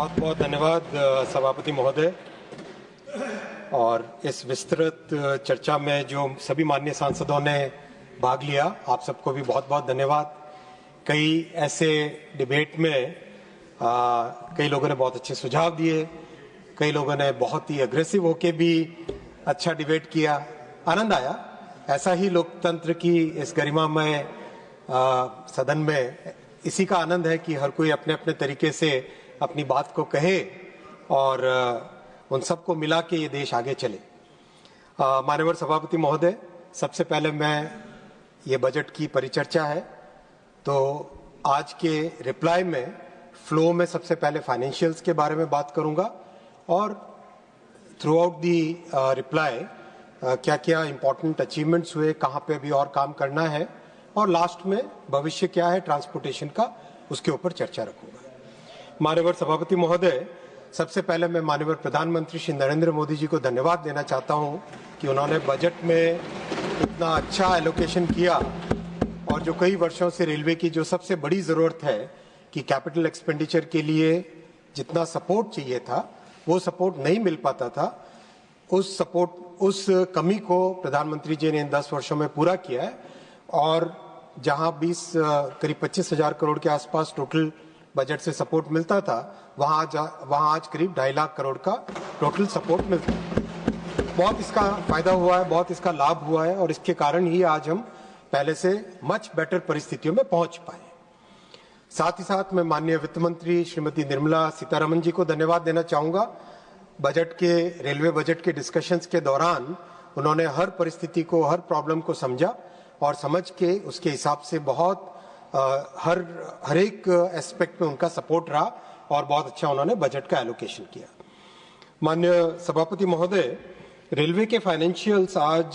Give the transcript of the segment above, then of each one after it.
बहुत बहुत धन्यवाद सभापति महोदय। और इस विस्तृत चर्चा में जो सभी माननीय सांसदों ने भाग लिया, आप सबको भी बहुत बहुत धन्यवाद। कई ऐसे डिबेट में कई लोगों ने बहुत अच्छे सुझाव दिए, कई लोगों ने बहुत ही अग्रेसिव होके भी अच्छा डिबेट किया, आनंद आया। ऐसा ही लोकतंत्र की इस गरिमामय सदन में इसी का आनंद है कि हर कोई अपने अपने तरीके से अपनी बात को कहे और उन सबको मिला के ये देश आगे चले। माननीय सभापति महोदय, सबसे पहले मैं ये बजट की परिचर्चा है तो आज के रिप्लाई में फ्लो में सबसे पहले फाइनेंशियल्स के बारे में बात करूंगा और थ्रू आउट दी रिप्लाई क्या क्या इंपॉर्टेंट अचीवमेंट्स हुए, कहाँ पे अभी और काम करना है, और लास्ट में भविष्य क्या है ट्रांसपोर्टेशन का, उसके ऊपर चर्चा रखूंगा। माननीय सभापति महोदय, सबसे पहले मैं माननीय प्रधानमंत्री श्री नरेंद्र मोदी जी को धन्यवाद देना चाहता हूं कि उन्होंने बजट में इतना अच्छा एलोकेशन किया और जो कई वर्षों से रेलवे की जो सबसे बड़ी जरूरत है कि कैपिटल एक्सपेंडिचर के लिए जितना सपोर्ट चाहिए था वो सपोर्ट नहीं मिल पाता था, उस कमी को प्रधानमंत्री जी ने इन 10 वर्षों में पूरा किया है। और जहां करीब 25,000 करोड़ के आसपास टोटल बजट से सपोर्ट मिलता था, वहां आज करीब 2.5 लाख करोड़ का टोटल सपोर्ट मिलता है। बहुत इसका फायदा हुआ है, बहुत इसका लाभ हुआ है और इसके कारण ही आज हम पहले से मच बेटर परिस्थितियों में पहुंच पाए। साथ ही साथ मैं माननीय वित्त मंत्री श्रीमती निर्मला सीतारमण जी को धन्यवाद देना चाहूंगा। रेलवे बजट के डिस्कशंस के दौरान उन्होंने हर परिस्थिति को, हर प्रॉब्लम को समझा और समझ के उसके हिसाब से बहुत हर एक एस्पेक्ट में उनका सपोर्ट रहा और बहुत अच्छा उन्होंने बजट का एलोकेशन किया। माननीय सभापति महोदय, रेलवे के फाइनेंशियल्स आज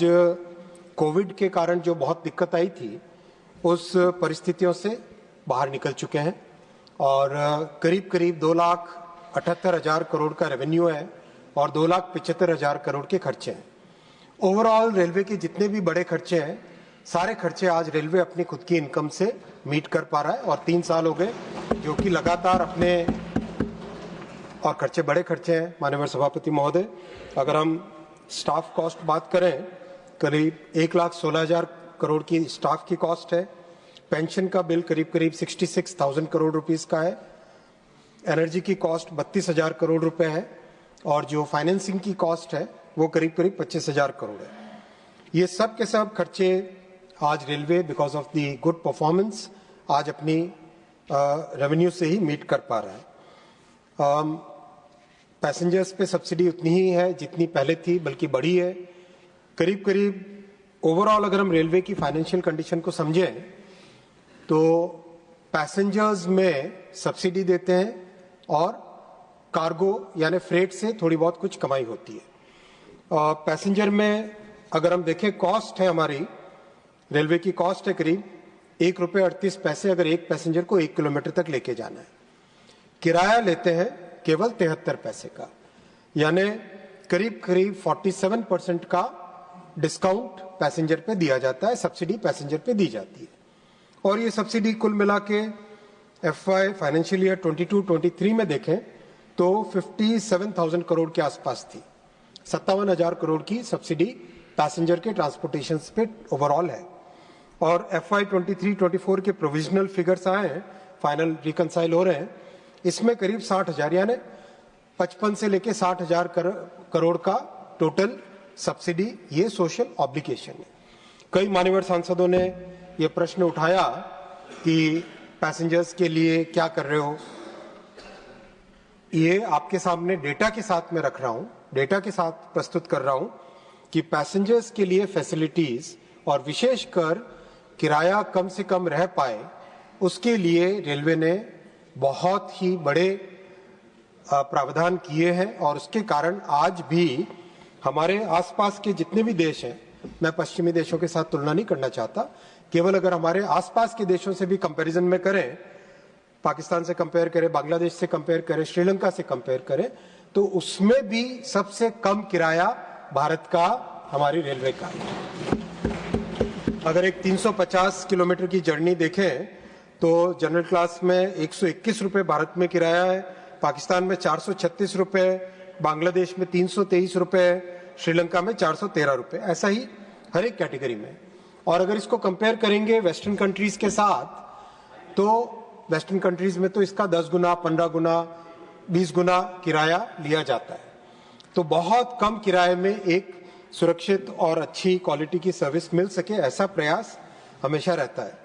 कोविड के कारण जो बहुत दिक्कत आई थी उस परिस्थितियों से बाहर निकल चुके हैं और करीब 2,78,000 करोड़ का रेवेन्यू है और 2,75,000 करोड़ के खर्चे हैं। ओवरऑल रेलवे के जितने भी बड़े खर्चे हैं, सारे खर्चे आज रेलवे अपनी खुद की इनकम से मीट कर पा रहा है और 3 साल हो गए जो कि लगातार अपने, और खर्चे बड़े खर्चे हैं। माननीय सभापति महोदय, अगर हम स्टाफ कॉस्ट बात करें, करीब 1,16,000 करोड़ की स्टाफ की कॉस्ट है। पेंशन का बिल करीब 66,000 करोड़ रुपीस का है। एनर्जी की कॉस्ट 32,000 करोड़ रुपए है और जो फाइनेंसिंग की कॉस्ट है वो करीब 25,000 करोड़ है। ये सब के सब खर्चे आज railway because of the good performance आज अपनी रेवेन्यू से ही मीट कर पा रहा है। पैसेंजर्स पे सब्सिडी उतनी ही है जितनी पहले थी, बल्कि बढ़ी है। करीब ओवरऑल अगर हम रेलवे की फाइनेंशियल कंडीशन को समझें तो पैसेंजर्स में सब्सिडी देते हैं और कार्गो यानी फ्रेट से थोड़ी बहुत कुछ कमाई होती है। पैसेंजर में अगर हम देखें, कॉस्ट है हमारी, रेलवे की कॉस्ट है करीब ₹1.38 अगर एक पैसेंजर को 1 किलोमीटर तक लेके जाना है। किराया लेते हैं केवल 73 पैसे का, यानी करीब 47% का डिस्काउंट पैसेंजर पे दिया जाता है, सब्सिडी पैसेंजर पे दी जाती है। और ये सब्सिडी कुल मिला के FY फाइनेंशियल ईयर 22-23 में देखें तो 57,000 करोड़ के आसपास थी। 57,000 करोड़ की सब्सिडी पैसेंजर के ट्रांसपोर्टेशन पे ओवरऑल है। और FY 23-24 के प्रोविजनल फिगर्स आए हैं, फाइनल रिकंसाइल हो रहे हैं, इसमें करीब 60,000 यानी 55 से लेके 60,000 करोड़ का टोटल सब्सिडी, ये सोशल ऑब्लिगेशन है। कई मान्यवर सांसदों ने ये प्रश्न उठाया कि पैसेंजर्स के लिए क्या कर रहे हो। ये आपके सामने डेटा के साथ में रख रहा हूं, डेटा के साथ प्रस्तुत कर रहा हूं कि पैसेंजर्स के लिए फैसिलिटीज और विशेषकर किराया कम से कम रह पाए, उसके लिए रेलवे ने बहुत ही बड़े प्रावधान किए हैं। और उसके कारण आज भी हमारे आसपास के जितने भी देश हैं, मैं पश्चिमी देशों के साथ तुलना नहीं करना चाहता, केवल अगर हमारे आसपास के देशों से भी कंपैरिजन में करें, पाकिस्तान से कंपेयर करें, बांग्लादेश से कंपेयर करें, श्रीलंका से कंपेयर करें, तो उसमें भी सबसे कम किराया भारत का हमारी रेलवे का है। अगर एक 350 किलोमीटर की जर्नी देखें तो जनरल क्लास में 121 रुपए भारत में किराया है, पाकिस्तान में 436 रुपए, बांग्लादेश में 323 रुपए, श्रीलंका में 413 रुपए, ऐसा ही हर एक कैटेगरी में। और अगर इसको कंपेयर करेंगे वेस्टर्न कंट्रीज के साथ, तो वेस्टर्न कंट्रीज में तो इसका 10 गुना, 15 गुना, 20 गुना किराया लिया जाता है। तो बहुत कम किराए में एक सुरक्षित और अच्छी क्वालिटी की सर्विस मिल सके, ऐसा प्रयास हमेशा रहता है।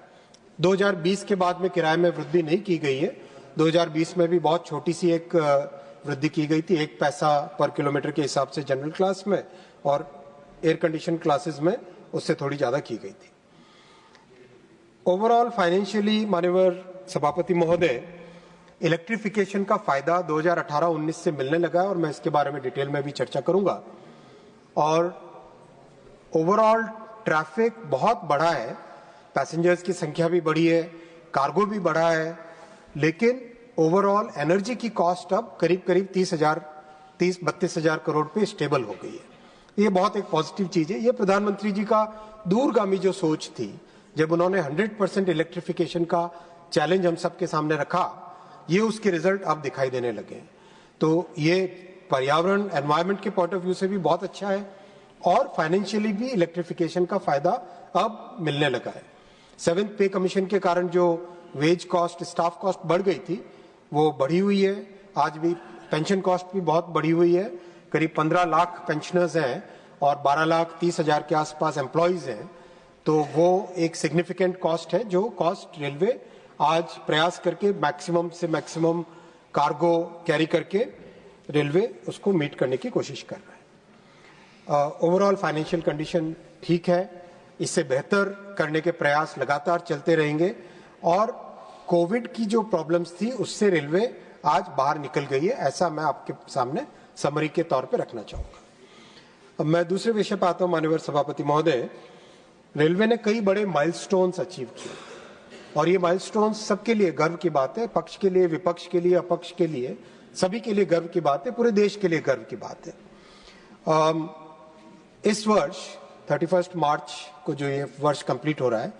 2020 के बाद में किराए में वृद्धि नहीं की गई है। 2020 में भी बहुत छोटी सी एक वृद्धि की गई थी, 1 पैसा पर किलोमीटर के हिसाब से जनरल क्लास में, और एयर कंडीशन क्लासेस में उससे थोड़ी ज्यादा की गई थी। ओवरऑल फाइनेंशियली माननीय सभापति महोदय, इलेक्ट्रिफिकेशन का फायदा 2018-19 से मिलने लगा है और मैं इसके बारे में डिटेल में भी चर्चा करूंगा। और ओवरऑल ट्रैफिक बहुत बढ़ा है, पैसेंजर्स की संख्या भी बढ़ी है, कार्गो भी बढ़ा है, लेकिन ओवरऑल एनर्जी की कॉस्ट अब करीब 32,000 करोड़ पे स्टेबल हो गई है। ये बहुत एक पॉजिटिव चीज है। ये प्रधानमंत्री जी का दूरगामी जो सोच थी, जब उन्होंने 100% इलेक्ट्रिफिकेशन का चैलेंज हम सबके सामने रखा, ये उसके रिजल्ट अब दिखाई देने लगे। तो ये पर्यावरण, एनवायरमेंट के पॉइंट ऑफ व्यू से भी बहुत अच्छा है और फाइनेंशियली भी इलेक्ट्रिफिकेशन का फायदा अब मिलने लगा है। 7th पे कमीशन के कारण जो वेज कॉस्ट, स्टाफ कॉस्ट बढ़ गई थी, वो बढ़ी हुई है। आज भी पेंशन कॉस्ट भी बहुत बढ़ी हुई है। करीब 15 लाख पेंशनर्स हैं और 12,30,000 के आसपास एम्प्लॉयज हैं। तो वो एक सिग्निफिकेंट कॉस्ट है, जो कॉस्ट रेलवे आज प्रयास करके मैक्सिमम से मैक्सिमम कार्गो कैरी करके रेलवे उसको मीट करने की कोशिश कर रहा है। ओवरऑल फाइनेंशियल कंडीशन ठीक है, इससे बेहतर करने के प्रयास लगातार चलते रहेंगे और कोविड की जो प्रॉब्लम्स थी उससे रेलवे आज बाहर निकल गई है, ऐसा मैं आपके सामने समरी के तौर पे रखना चाहूंगा। अब मैं दूसरे विषय पर आता हूं। माननीय सभापति महोदय, रेलवे ने कई बड़े माइलस्टोन्स अचीव किए और ये माइलस्टोन्स सबके लिए गर्व की बात है, पक्ष के लिए, विपक्ष के लिए, अपक्ष के लिए, सभी के लिए गर्व की बात है, पूरे देश के लिए गर्व की बात है। इस वर्ष 31 मार्च को जो ये वर्ष कंप्लीट हो रहा है,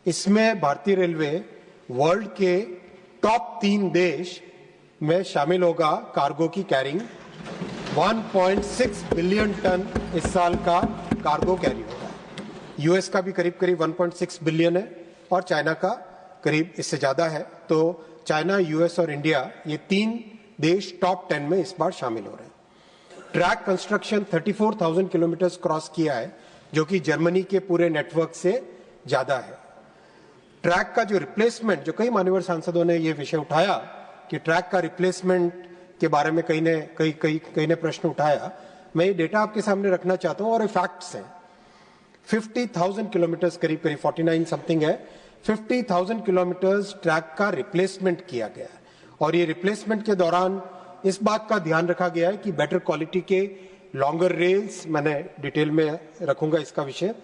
इसमें भारतीय रेलवे वर्ल्ड के टॉप 3 देश में शामिल होगा। कार्गो की कैरिंग 1.6 बिलियन टन इस साल का कार्गो कैरी होगा। यूएस का भी करीब करीब 1.6 बिलियन है और चाइना का करीब इससे ज्यादा है। तो चाइना, यूएस और इंडिया, ये 3 देश टॉप 10 में इस बार शामिल हो रहे हैं। ट्रैक कंस्ट्रक्शन 34,000 किलोमीटर क्रॉस किया है, जो कि जर्मनी के पूरे नेटवर्क से ज्यादा है। ट्रैक का जो रिप्लेसमेंट, जो कई मान्यवर सांसदों ने ये विषय उठाया कि ट्रैक का रिप्लेसमेंट के बारे में कई ने प्रश्न उठाया, मैं ये डेटा आपके सामने रखना चाहता हूं और ये फैक्ट्स हैं। 50,000 किलोमीटर, करीब 49 समथिंग है, 50,000 किलोमीटर ट्रैक का रिप्लेसमेंट किया गया है। और ये रिप्लेसमेंट के दौरान इस बात का ध्यान रखा गया है कि बेटर क्वालिटी के लॉन्गर रेल्स, मैंने डिटेल में रखूंगा इसका विषय,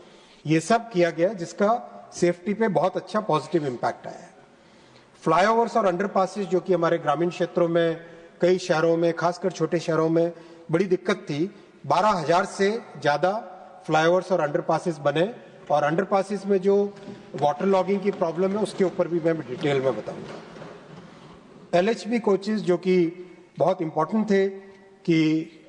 ये सब किया गया जिसका सेफ्टी पे बहुत अच्छा पॉजिटिव इम्पैक्ट आया है। फ्लाईओवर्स और अंडरपासेस, जो कि हमारे ग्रामीण क्षेत्रों में, कई शहरों में, खासकर छोटे शहरों में बड़ी दिक्कत थी, 12,000 से ज्यादा फ्लाईओवर्स और अंडरपासेस बने और अंडरपासेस में जो वाटर लॉगिंग की प्रॉब्लम है उसके ऊपर भी मैं डिटेल में बताऊंगा। LHB कोचेस, जो कि बहुत इंपॉर्टेंट थे कि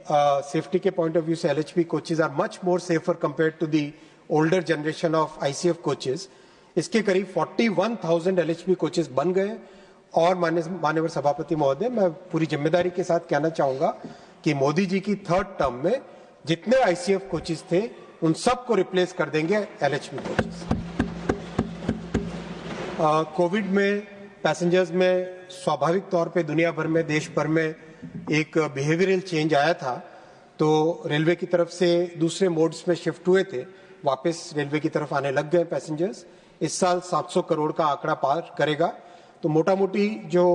सेफ्टी के पॉइंट ऑफ व्यू से LHB coaches are much more safer compare to the older generation of ICF coaches. इसके करीब 41,000 LHB कोचेस बन गए। और माननीय सभापति महोदय, मैं पूरी जिम्मेदारी के साथ कहना चाहूंगा कि मोदी जी की 3rd टर्म में जितने ICF कोचेस थे उन सबको रिप्लेस कर देंगे LHB कोचेस। कोविड में पैसेंजर्स में स्वाभाविक तौर पे दुनिया भर में, देश भर में एक बिहेवियरल चेंज आया था, तो रेलवे की तरफ से दूसरे मोड्स में शिफ्ट हुए थे, वापस रेलवे की तरफ आने लग गए पैसेंजर्स। इस साल 700 करोड़ का आंकड़ा पार करेगा। तो मोटा मोटी जो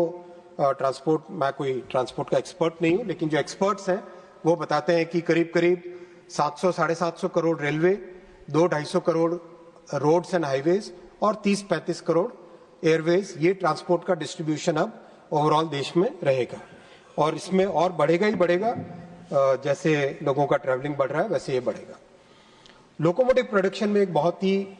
ट्रांसपोर्ट, मैं कोई ट्रांसपोर्ट का एक्सपर्ट नहीं हूं, लेकिन जो एक्सपर्ट्स हैं वो बताते हैं कि करीब करीब 700-750 crore railway, 200-250 crore roads and highways और 30-35 करोड़ एयरवेज, ये ट्रांसपोर्ट का डिस्ट्रीब्यूशन अब ओवरऑल देश में रहेगा और इसमें और बढ़ेगा ही बढ़ेगा। जैसे लोगों का ट्रैवलिंग बढ़ रहा है वैसे ये बढ़ेगा। लोकोमोटिव प्रोडक्शन में एक बहुत ही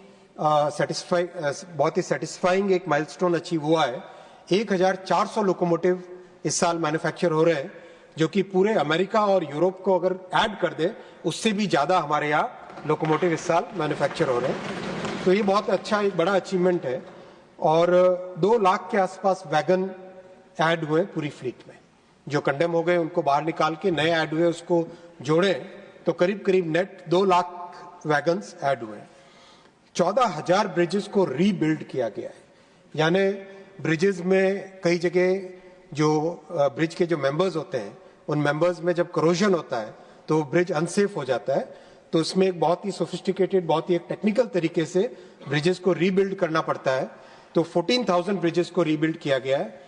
सेटिस्फाइंग एक माइलस्टोन अचीव हुआ है। 1,400 लोकोमोटिव इस साल मैन्युफैक्चर हो रहे हैं, जो कि पूरे अमेरिका और यूरोप को अगर ऐड कर दे उससे भी ज़्यादा हमारे यहाँ लोकोमोटिव इस साल मैन्युफैक्चर हो रहे हैं। तो ये बहुत अच्छा एक बड़ा अचीवमेंट है। और 2 लाख के आसपास वैगन ऐड हुए पूरी फ्लीट में, जो कंडेम हो गए उनको बाहर निकाल के नए ऐड हुए, उसको जोड़े तो करीब करीब नेट 2 लाख वैगन्स ऐड हुए। 14,000 ब्रिजेस को रीबिल्ड किया गया है, यानी ब्रिजेस में कई जगह जो ब्रिज के जो मेंबर्स होते हैं उन मेंबर्स में जब करोजन होता है तो ब्रिज अनसेफ हो जाता है, तो उसमें एक बहुत ही सोफिस्टिकेटेड, बहुत ही एक टेक्निकल तरीके से ब्रिजेस को रीबिल्ड करना पड़ता है। तो 14,000 ब्रिजेस को रीबिल्ड किया गया है।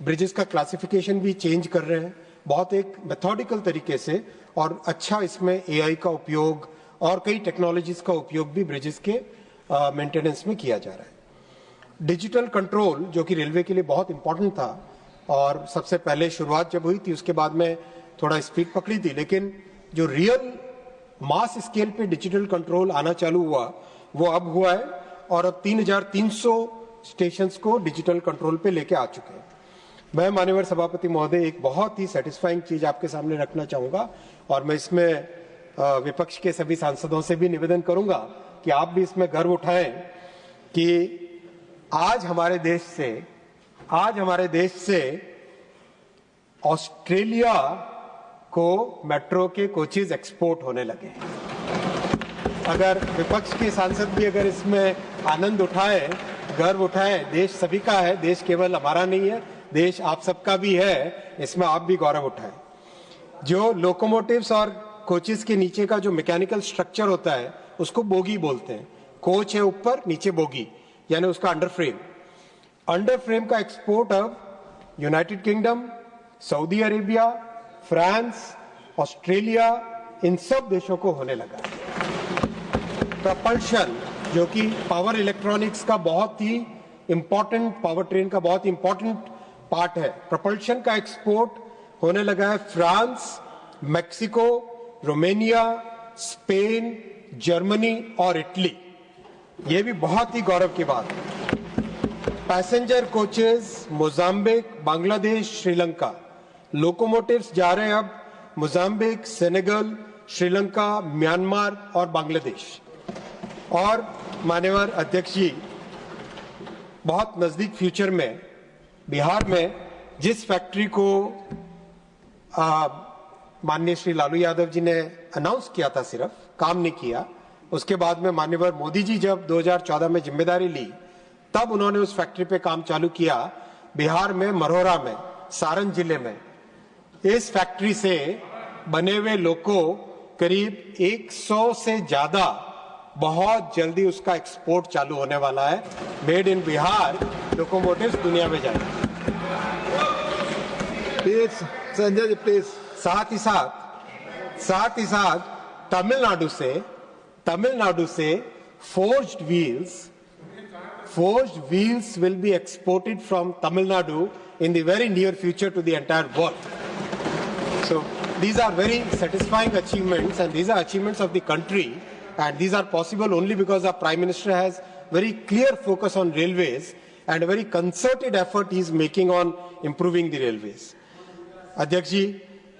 ब्रिजेस का क्लासिफिकेशन भी चेंज कर रहे हैं बहुत एक मेथोडिकल तरीके से, और अच्छा इसमें एआई का उपयोग और कई टेक्नोलॉजीज का उपयोग भी ब्रिजेस के मेंटेनेंस में किया जा रहा है। डिजिटल कंट्रोल जो कि रेलवे के लिए बहुत इंपॉर्टेंट था, और सबसे पहले शुरुआत जब हुई थी उसके बाद में थोड़ा स्पीड पकड़ी थी, लेकिन जो रियल मास स्केल पे डिजिटल कंट्रोल आना चालू हुआ वो अब हुआ है, और अब 3,300 स्टेशंस को डिजिटल कंट्रोल पे लेके आ चुके हैं। मैं माननीय सभापति महोदय एक बहुत ही सेटिस्फाइंग चीज आपके सामने रखना चाहूंगा, और मैं इसमें विपक्ष के सभी सांसदों से भी निवेदन करूंगा कि आप भी इसमें गर्व उठाएं कि आज हमारे देश से ऑस्ट्रेलिया को मेट्रो के कोचेज एक्सपोर्ट होने लगे। अगर विपक्ष के सांसद भी अगर इसमें आनंद उठाए, गर्व उठाए, देश सभी का है, देश केवल हमारा नहीं है, देश आप सबका भी है, इसमें आप भी गौरव उठाएं। जो लोकोमोटिव्स और कोचेस के नीचे का जो मैकेनिकल स्ट्रक्चर होता है उसको बोगी बोलते हैं। कोच है ऊपर, नीचे बोगी, यानी उसका अंडर फ्रेम का एक्सपोर्ट अब United Kingdom, Saudi Arabia, France, Australia, इन सब देशों को होने लगा है। प्रपल्शन जो कि पावर इलेक्ट्रॉनिक्स का बहुत ही इंपॉर्टेंट, पावर ट्रेन का बहुत इंपॉर्टेंट पार्ट है, प्रपल्शन का एक्सपोर्ट होने लगा है France, Mexico, Romania, Spain, Germany और इटली। ये भी बहुत ही गौरव की बात है। Passenger coaches Mozambique, Bangladesh, Sri Lanka, locomotives जा रहे हैं अब मोजाम्बिक, सेनेगल, श्रीलंका, म्यांमार और बांग्लादेश। और माननीय अध्यक्ष जी, बहुत नजदीक फ्यूचर में बिहार में जिस फैक्ट्री को माननीय श्री लालू यादव जी ने अनाउंस किया था, सिर्फ काम नहीं किया, उसके बाद में माननीय मोदी जी जब 2014 में जिम्मेदारी ली तब उन्होंने उस फैक्ट्री पे काम चालू किया बिहार में, मरोरा में, सारण जिले में। इस फैक्ट्री से बने हुए लोको करीब 100 से ज्यादा बहुत जल्दी उसका एक्सपोर्ट चालू होने वाला है। मेड इन बिहार लोकोमोटिव्स दुनिया में जाएंगे। Please Sanjay ji, please. साथ ही साथ तमिलनाडु से forged wheels will be exported from Tamil Nadu in the very near future to the entire world. So these are very satisfying achievements, and these are achievements of the country, and these are possible only because our Prime Minister has very clear focus on railways and a very concerted effort he is making on improving the railways. अध्यक्ष जी,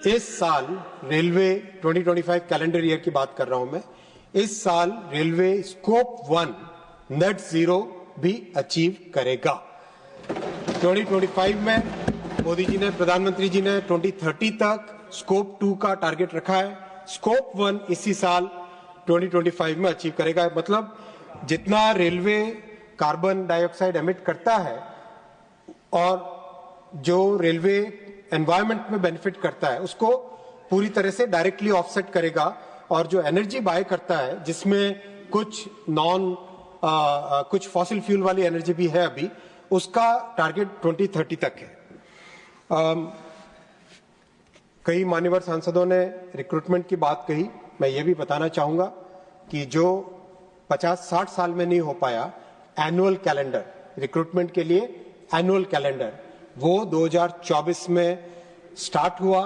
इस साल railway 2025 calendar year की बात कर रहा हूं मैं, इस साल रेलवे स्कोप 1 नेट जीरो भी अचीव करेगा। 2025 में मोदी जी ने, प्रधानमंत्री जी ने 2030 तक स्कोप 2 का टारगेट रखा है। स्कोप 1 इसी साल 2025 में अचीव करेगा। मतलब जितना रेलवे कार्बन डाइऑक्साइड एमिट करता है और जो रेलवे एनवायरनमेंट में बेनिफिट करता है उसको पूरी तरह से डायरेक्टली ऑफसेट करेगा, और जो एनर्जी बाय करता है जिसमें कुछ कुछ फॉसिल फ्यूल वाली एनर्जी भी है अभी, उसका टारगेट 2030 तक है। कई मान्यवर सांसदों ने रिक्रूटमेंट की बात कही। मैं ये भी बताना चाहूंगा कि जो 50-60 साल में नहीं हो पाया एनुअल कैलेंडर, रिक्रूटमेंट के लिए एनुअल कैलेंडर, वो 2024 में स्टार्ट हुआ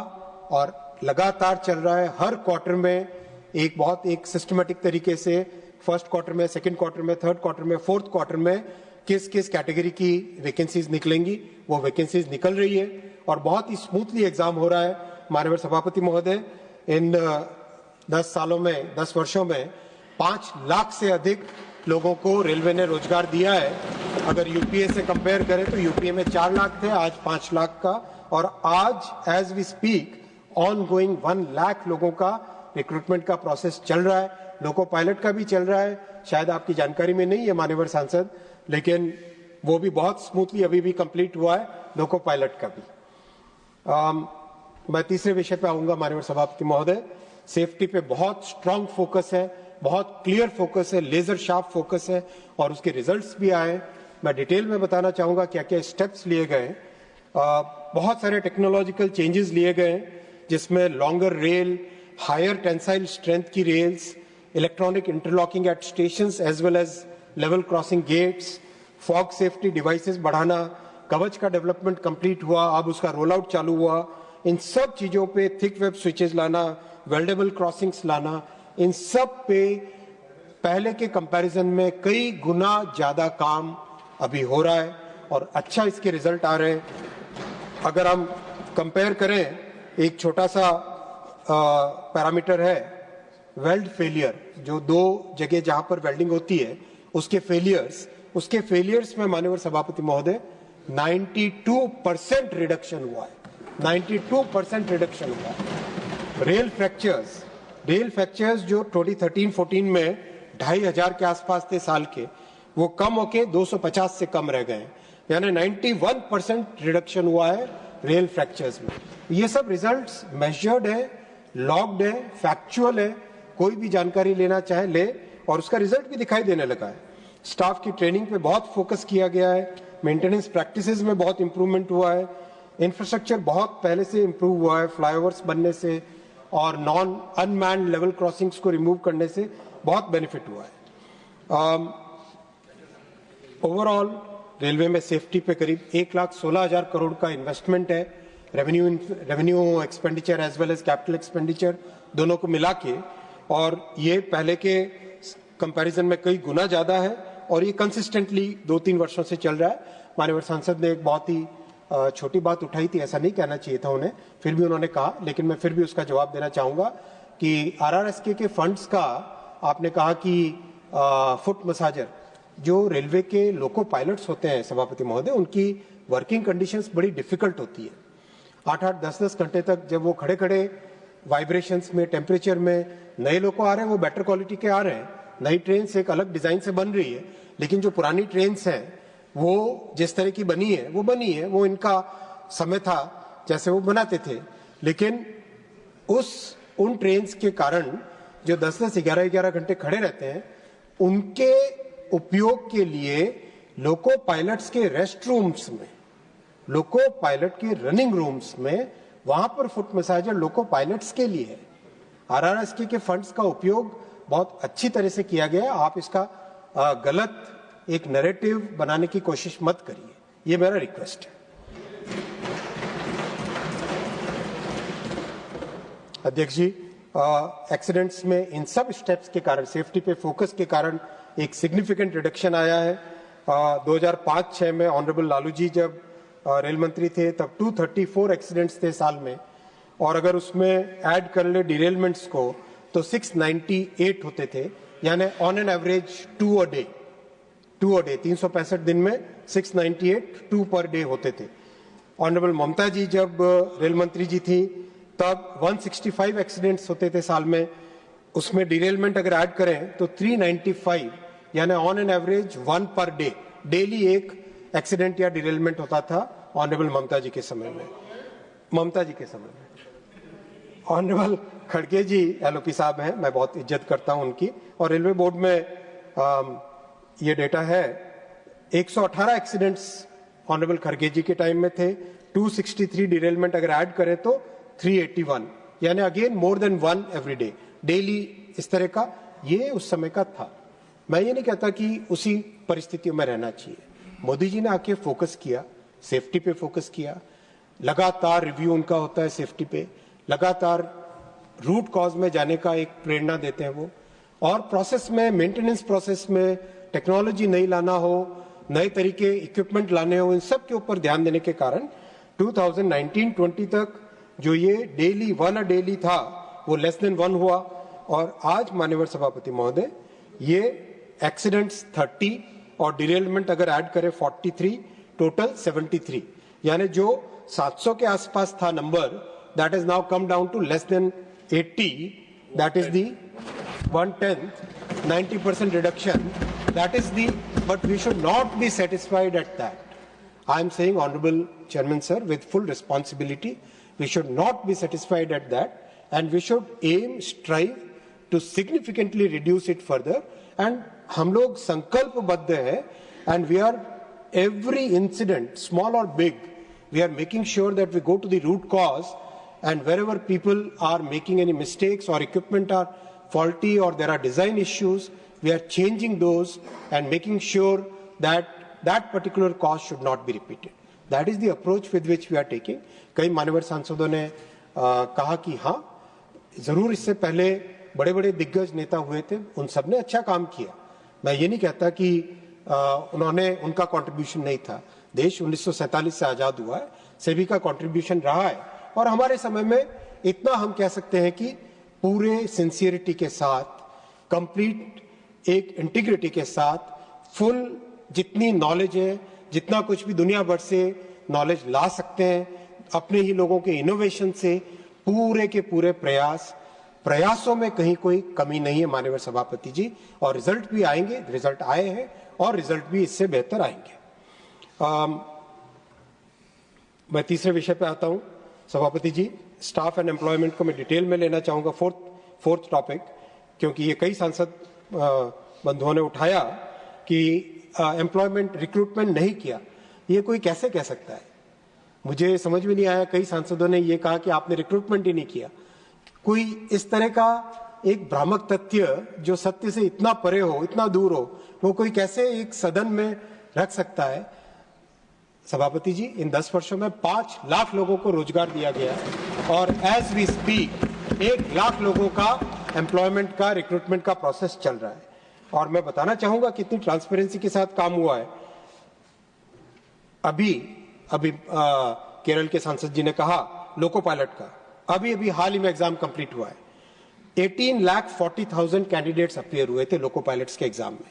और लगातार चल रहा है। हर क्वार्टर में एक सिस्टमेटिक तरीके से, फर्स्ट क्वार्टर में, सेकंड क्वार्टर में, थर्ड क्वार्टर में, फोर्थ क्वार्टर में किस किस कैटेगरी की वैकेंसीज निकलेंगी, वो वैकेंसीज निकल रही है। और बहुत ही स्मूथली एग्जाम हो रहा है। माननीय सभापति महोदय, इन 10 सालों में, 10 वर्षों में 5 लाख से अधिक लोगों को रेलवे ने रोजगार दिया है। अगर यूपीए से कंपेयर करें तो यूपीए में 4 लाख थे, आज 5 लाख का, और आज as we speak on going 1 lakh लोगों का रिक्रूटमेंट का प्रोसेस चल रहा है। लोको पायलट का भी चल रहा है, शायद आपकी जानकारी में नहीं है माननीय सांसद, लेकिन वो भी बहुत स्मूथली अभी भी कंप्लीट हुआ है, लोको पायलट का भी। मैं तीसरे विषय पे आऊंगा माननीय सभापति महोदय। सेफ्टी पे बहुत स्ट्रांग फोकस है, बहुत क्लियर फोकस है, लेजर शार्प फोकस है, और उसके रिजल्ट्स भी आए। मैं डिटेल में बताना चाहूंगा क्या क्या स्टेप्स लिए गए। बहुत सारे टेक्नोलॉजिकल चेंजेस लिए गए, जिसमें longer rail, higher tensile strength की rails, electronic interlocking at stations as well as level crossing gates, fog safety devices बढ़ाना, कवच का डेवलपमेंट कंप्लीट हुआ, अब उसका रोल आउट चालू हुआ। इन सब चीजों पे थिक वेब स्विचेस लाना, वेल्डेबल क्रॉसिंग्स लाना, इन सब पे पहले के कंपैरिजन में कई गुना ज्यादा काम अभी हो रहा है और अच्छा इसके रिजल्ट आ रहे हैं। अगर हम कंपेयर करें, एक छोटा सा पैरामीटर है वेल्ड फेलियर, जो 2 जगह जहां पर वेल्डिंग होती है उसके फेलियर्स में माननीय सभापति महोदय 92% रिडक्शन हुआ है। 92% रिडक्शन हुआ है। रेल फ्रैक्चर्स जो 2013-14 में 2500 के आसपास थे साल के, वो कम होके 250 से कम रह गए, यानी 91% रिडक्शन हुआ है रेल फ्रैक्चर्स में। ये सब रिजल्ट्स मेजर्ड है, लॉग्ड है, फैक्चुअल है, कोई भी जानकारी लेना चाहे ले, और उसका रिजल्ट भी दिखाई देने लगा है। स्टाफ की ट्रेनिंग पे बहुत फोकस किया गया है, मेंटेनेंस प्रैक्टिसेस में बहुत इंप्रूवमेंट हुआ है, इंफ्रास्ट्रक्चर बहुत पहले से इंप्रूव हुआ है, फ्लाईओवर्स बनने से और नॉन अनमैन्ड लेवल क्रॉसिंग्स को रिमूव करने से बहुत बेनिफिट हुआ है। ओवरऑल रेलवे में सेफ्टी पे करीब 1,16,000 करोड़ का इन्वेस्टमेंट है, revenue expenditure as well as capital expenditure दोनों को मिला के, और ये पहले के कंपैरिजन में कई गुना ज्यादा है, और ये कंसिस्टेंटली 2-3 वर्षों से चल रहा है। माननीय सांसद ने एक बहुत ही छोटी बात उठाई थी, ऐसा नहीं कहना चाहिए था उन्हें, फिर भी उन्होंने कहा, लेकिन मैं फिर भी उसका जवाब देना चाहूंगा कि आरआरएसके के फंड्स का आपने कहा कि फुट मसाजर जो रेलवे के लोको पायलट्स होते हैं सभापति महोदय, उनकी वर्किंग कंडीशंस बड़ी डिफिकल्ट होती है। 8-8, 10-10 घंटे तक जब वो खड़े खड़े वाइब्रेशंस में, टेम्परेचर में, नए लोग आ रहे हैं, वो बेटर क्वालिटी के आ रहे हैं, नई ट्रेन एक अलग डिजाइन से बन रही है, लेकिन जो पुरानी ट्रेन हैं वो जिस तरह की बनी है, वो इनका समय था जैसे वो बनाते थे, लेकिन उन ट्रेन के कारण जो 10-10, 11-11 घंटे खड़े रहते हैं, उनके उपयोग के लिए लोको पायलट्स के रेस्ट रूम्स में, लोको पायलट के रनिंग रूम्स में, वहां पर फुट मसाजर लोको पायलट्स के लिए है। आरआरएसके के फंड्स का उपयोग बहुत अच्छी तरह से किया गया। आप इसका गलत एक नैरेटिव बनाने की कोशिश मत करिए, ये मेरा रिक्वेस्ट है। अध्यक्ष जी, एक्सीडेंट्स में इन सब स्टेप्स के कारण, सेफ्टी पे फोकस के कारण एक सिग्निफिकेंट रिडक्शन आया है। 2005-6 में ऑनरेबल लालू जी जब रेल मंत्री थे, तब 234 एक्सीडेंट्स थे साल में, और अगर उसमें ऐड कर ले डिरेलमेंट्स को तो 698 होते थे, यानी on an average 2 a day 365 दिन में 698 2 पर डे होते थे। ऑनरेबल ममता जी जब रेल मंत्री जी थी, तब 165 एक्सीडेंट्स होते थे साल में, उसमें डिरेलमेंट अगर ऐड करें तो 395, यानी on an average 1 per day, daily एक एक्सीडेंट या डिरेलमेंट होता था ऑनरेबल ममता जी के समय में। ऑनरेबल खड़गे जी एलओपी साहब हैं, मैं बहुत इज्जत करता हूं उनकी, और रेलवे बोर्ड में ये डेटा है 118 एक्सीडेंट्स ऑनरेबल खड़गे जी के टाइम में थे, 263 डिरेलमेंट अगर ऐड करें तो 381, यानी again more than 1 every day, daily इस तरह का ये उस समय का था। मैं ये नहीं कहता कि उसी परिस्थितियों में रहना चाहिए। मोदी जी ने आके फोकस किया, सेफ्टी पे फोकस किया, लगातार रिव्यू उनका होता है सेफ्टी पे, लगातार रूट कॉज में जाने का एक प्रेरणा देते हैं वो, और प्रोसेस में, मेंटेनेंस प्रोसेस में टेक्नोलॉजी नहीं लाना हो, नए तरीके इक्विपमेंट लाने हो, इन सब के ऊपर ध्यान देने के कारण 2019-20 तक जो ये डेली 1 a डेली था वो लेस देन 1 हुआ, और आज माननीय सभापति महोदय ये एक्सीडेंट्स 30 और डिरेलमेंट अगर ऐड करें 43, टोटल 73, यानी जो 700 के आसपास था number, that is now come down to less than 80, that is the 1/10, 90% reduction. That is the, but we should not be satisfied at that. I am saying, Honorable Chairman Sir, with full responsibility, we should not be satisfied at that, and we should aim, strive to significantly reduce it further. And हम लोग संकल्पबद्ध हैं, and we are every incident, small or big, we are making sure that we go to the root cause, and wherever people are making any mistakes or equipment are faulty or there are design issues, we are changing those and making sure that that particular cause should not be repeated. That is the approach with which we are taking. कई मान्यवर सांसदों ने कहा कि हाँ, जरूर इससे पहले बड़े बड़े दिग्गज नेता हुए थे, उन सब ने अच्छा काम किया। मैं ये नहीं कहता कि उनका कंट्रीब्यूशन नहीं था। देश 1947 से आजाद हुआ है, सभी का कंट्रीब्यूशन रहा है, और हमारे समय में इतना हम कह सकते हैं कि पूरे सिंसियरिटी के साथ, कंप्लीट एक इंटीग्रिटी के साथ, फुल जितनी नॉलेज है, जितना कुछ भी दुनिया भर से नॉलेज ला सकते हैं, अपने ही लोगों के इनोवेशन से पूरे के पूरे प्रयासों में कहीं कोई कमी नहीं है माननीय सभापति जी, और रिजल्ट भी आएंगे, रिजल्ट आए हैं और रिजल्ट भी इससे बेहतर आएंगे। मैं तीसरे विषय पे आता हूं सभापति जी। स्टाफ एंड एम्प्लॉयमेंट को मैं डिटेल में लेना चाहूंगा, फोर्थ टॉपिक, क्योंकि ये कई सांसद बंधुओं ने उठाया कि एम्प्लॉयमेंट रिक्रूटमेंट नहीं किया। ये कोई कैसे कह सकता है? मुझे समझ में नहीं आया। कई सांसदों ने ये कहा कि आपने रिक्रूटमेंट ही नहीं किया। कोई इस तरह का एक भ्रामक तथ्य जो सत्य से इतना परे हो, इतना दूर हो, वो कोई कैसे एक सदन में रख सकता है? सभापति जी, इन 10 वर्षों में 5 लाख लोगों को रोजगार दिया गया है, और एज वी स्पीक 1 लाख लोगों का एम्प्लॉयमेंट का, रिक्रूटमेंट का प्रोसेस चल रहा है। और मैं बताना चाहूंगा कितनी ट्रांसपेरेंसी के साथ काम हुआ है। अभी केरल के सांसद जी ने कहा लोको पायलट का, अभी हाल ही में एग्जाम कंप्लीट हुआ है। 18,40,000 कैंडिडेट्स अपीयर हुए थे लोको पायलट्स के एग्जाम में।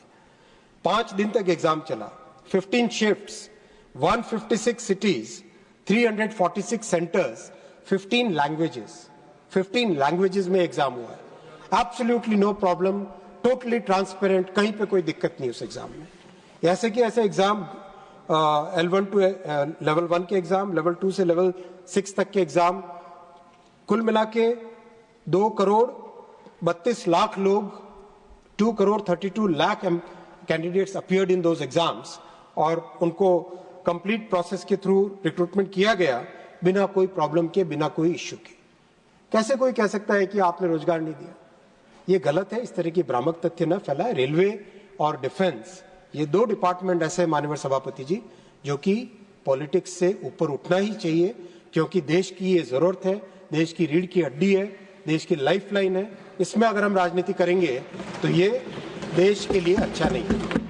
5 दिन तक एग्जाम चला, 15 शिफ्ट्स, 156 cities, 346 centers, 15 languages में एग्जाम हुआ है। Absolutely no problem, totally transparent, कहीं पे कोई दिक्कत नहीं उस एग्जाम में। ऐसे कि ऐसे एग्जाम L1 to लेवल 1 के एग्जाम, लेवल 2 से लेवल 6 तक के एग्जाम, कुल मिला के 2,32,00,000 लोग, 2,32,00,000 candidates appeared in those exams, और उनको कंप्लीट प्रोसेस के थ्रू रिक्रूटमेंट किया गया बिना कोई प्रॉब्लम के, बिना कोई इश्यू के। कैसे कोई कह सकता है कि आपने रोजगार नहीं दिया? ये गलत है। इस तरह की भ्रामक तथ्य न फैलाए। रेलवे और डिफेंस, ये 2 डिपार्टमेंट ऐसे माननीय सभापति जी जो कि पॉलिटिक्स से ऊपर उठना ही चाहिए, क्योंकि देश की ये जरूरत है, देश की रीढ़ की हड्डी है, देश की लाइफलाइन है। इसमें अगर हम राजनीति करेंगे तो ये देश के लिए अच्छा नहीं है।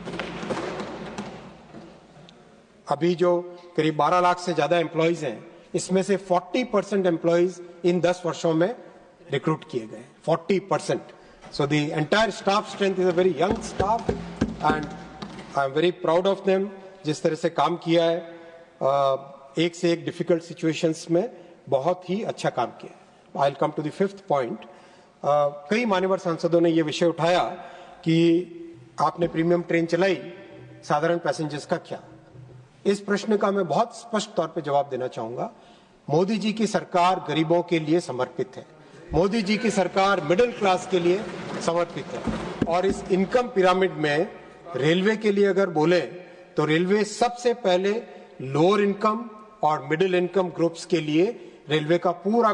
अभी जो करीब 12 लाख से ज्यादा एम्प्लॉइज हैं, इसमें से 40% एम्प्लॉइज इन 10 वर्षों में रिक्रूट किए गए, 40%। So the entire staff strength is a very young staff, and I am very proud of them. जिस तरह से काम किया है, एक से एक डिफिकल्ट सिचुएशंस में बहुत ही अच्छा काम किया। I will come to the 5th point. कई मान्यवर सांसदों ने यह विषय उठाया कि आपने प्रीमियम ट्रेन चलाई, साधारण पैसेंजर्स का क्या? इस प्रश्न का मैं बहुत स्पष्ट तौर पे जवाब देना चाहूंगा। मोदी जी की सरकार गरीबों के लिए समर्पित है, मोदी जी की सरकार मिडिल क्लास के लिए समर्पित है, और इस इनकम पिरामिड में रेलवे के लिए अगर बोले तो रेलवे सबसे पहले लोअर इनकम और मिडिल इनकम ग्रुप्स के लिए रेलवे का पूरा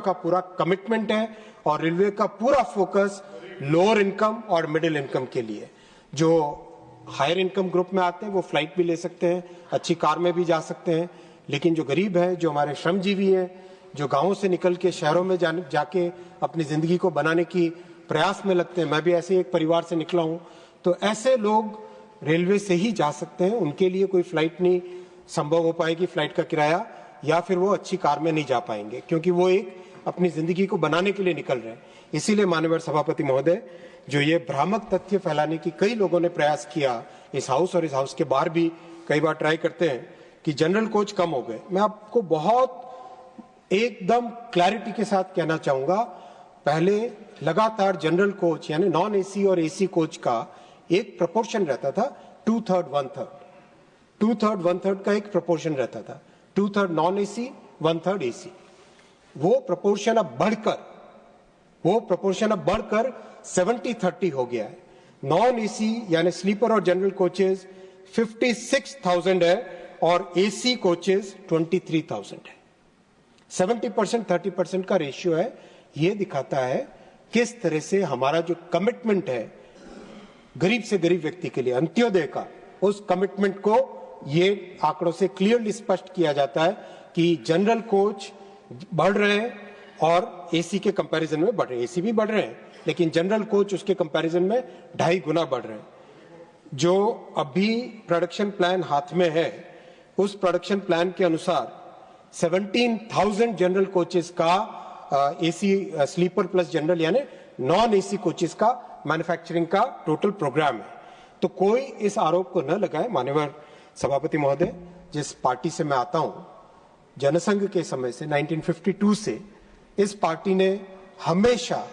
कमिटमेंट है, और रेलवे का पूरा फोकस लोअर इनकम और मिडिल इनकम के लिए। जो हायर इनकम ग्रुप में आते हैं वो फ्लाइट भी ले सकते हैं, अच्छी कार में भी जा सकते हैं, लेकिन जो गरीब है, जो हमारे श्रमजीवी हैं, जो गांवों से निकल के शहरों में जाके अपनी जिंदगी को बनाने की प्रयास में लगते हैं, मैं भी ऐसे एक परिवार से निकला हूं, तो ऐसे लोग रेलवे से ही जा सकते हैं। उनके लिए कोई फ्लाइट नहीं संभव हो पाएगी, फ्लाइट का किराया, या फिर वो अच्छी कार में नहीं जा पाएंगे, क्योंकि वो एक अपनी जिंदगी को बनाने के लिए निकल रहे हैं। इसीलिए माननीय सभापति महोदय, जो ये भ्रामक तथ्य फैलाने की कई लोगों ने प्रयास किया, इस हाउस और इस हाउस के बाहर भी कई बार ट्राई करते हैं कि जनरल कोच कम हो गए, मैं आपको बहुत एकदम क्लैरिटी के साथ कहना चाहूंगा, पहले लगातार जनरल कोच यानी नॉन एसी और एसी कोच का एक प्रोपोर्शन रहता था, 2/3 1/3, 2/3 1/3 का एक प्रोपोर्शन रहता था, 2/3 नॉन एसी 1/3 एसी। वो प्रोपोर्शन अब बढ़कर 70-30 हो गया है। नॉन एसी यानी स्लीपर और जनरल कोचेस 56,000 है और एसी कोचेस 23,000 है। 70% 30% का रेशियो है। ये दिखाता है किस तरह से हमारा जो कमिटमेंट है गरीब से गरीब व्यक्ति के लिए, अंत्योदय का, उस कमिटमेंट को ये आंकड़ों से क्लियरली स्पष्ट किया जाता है कि जनरल कोच बढ़ रहे हैं और एसी के कंपैरिजन में बढ़ रहे हैं। एसी भी बढ़ रहे हैं, लेकिन जनरल कोच उसके कंपैरिजन में 2.5 गुना बढ़ रहे हैं। जो अभी प्रोडक्शन प्लान हाथ में है, उस प्रोडक्शन प्लान के अनुसार 17,000 जनरल कोचेस का एसी स्लीपर प्लस जनरल यानी नॉन एसी कोचेस का मैन्युफैक्चरिंग का टोटल प्रोग्राम है। तो कोई इस आरोप को न लगाए। माननीय सभापति महोदय, जिस पार्टी से मैं आता हूं, जनसंघ के समय से 1952 से इस पार्टी ने हमेशा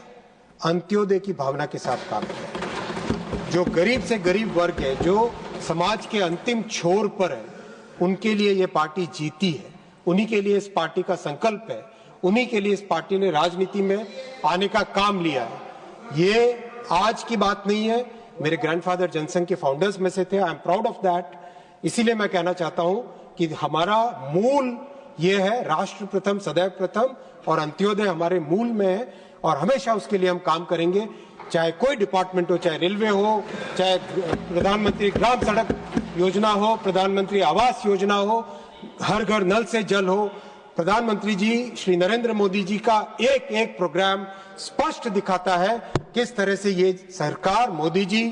अंत्योदय की भावना के साथ काम किया। जो गरीब से गरीब वर्ग है, जो समाज के अंतिम छोर पर है, उनके लिए ये पार्टी जीती है। उन्हीं के लिए इस पार्टी का संकल्प है, उन्हीं के लिए इस पार्टी ने राजनीति में आने का काम लिया है। ये आज की बात नहीं है, मेरे ग्रैंडफादर जनसंघ के फाउंडर्स में से थे। I am proud of that. इसीलिए मैं कहना चाहता हूं कि हमारा मूल ये है, राष्ट्र प्रथम सदैव प्रथम, और अंत्योदय हमारे मूल में है और हमेशा उसके लिए हम काम करेंगे। चाहे कोई डिपार्टमेंट हो, चाहे रेलवे हो, चाहे प्रधानमंत्री ग्राम सड़क योजना हो, प्रधानमंत्री आवास योजना हो, हर घर नल से जल हो, प्रधानमंत्री जी श्री नरेंद्र मोदी जी का एक एक प्रोग्राम स्पष्ट दिखाता है किस तरह से ये सरकार, मोदी जी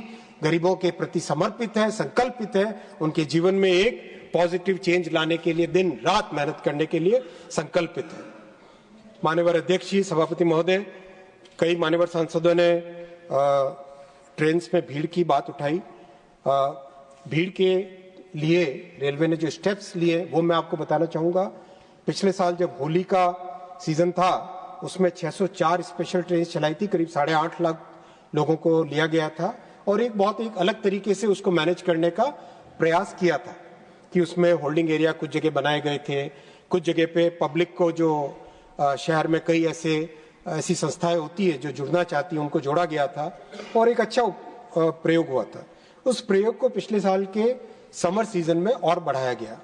गरीबों के प्रति समर्पित है, संकल्पित है, उनके जीवन में एक पॉजिटिव चेंज लाने के लिए दिन रात मेहनत करने के लिए संकल्पित है। माननीय अध्यक्ष जी, सभापति महोदय, कई मान्यवर सांसदों ने ट्रेन में भीड़ की बात उठाई। भीड़ के लिए रेलवे ने जो स्टेप्स लिए वो मैं आपको बताना चाहूंगा। पिछले साल जब होली का सीजन था, उसमें 604 स्पेशल ट्रेन चलाई थी, करीब 8.5 लाख लोगों को लिया गया था और एक अलग तरीके से उसको मैनेज करने का प्रयास किया था कि उसमें होल्डिंग एरिया कुछ जगह बनाए गए थे, कुछ जगह पे पब्लिक को, जो शहर में कई ऐसी संस्थाएं होती है जो जुड़ना चाहती है, उनको जोड़ा गया था और एक अच्छा प्रयोग हुआ था। उस प्रयोग को पिछले साल के समर सीजन में और बढ़ाया गया।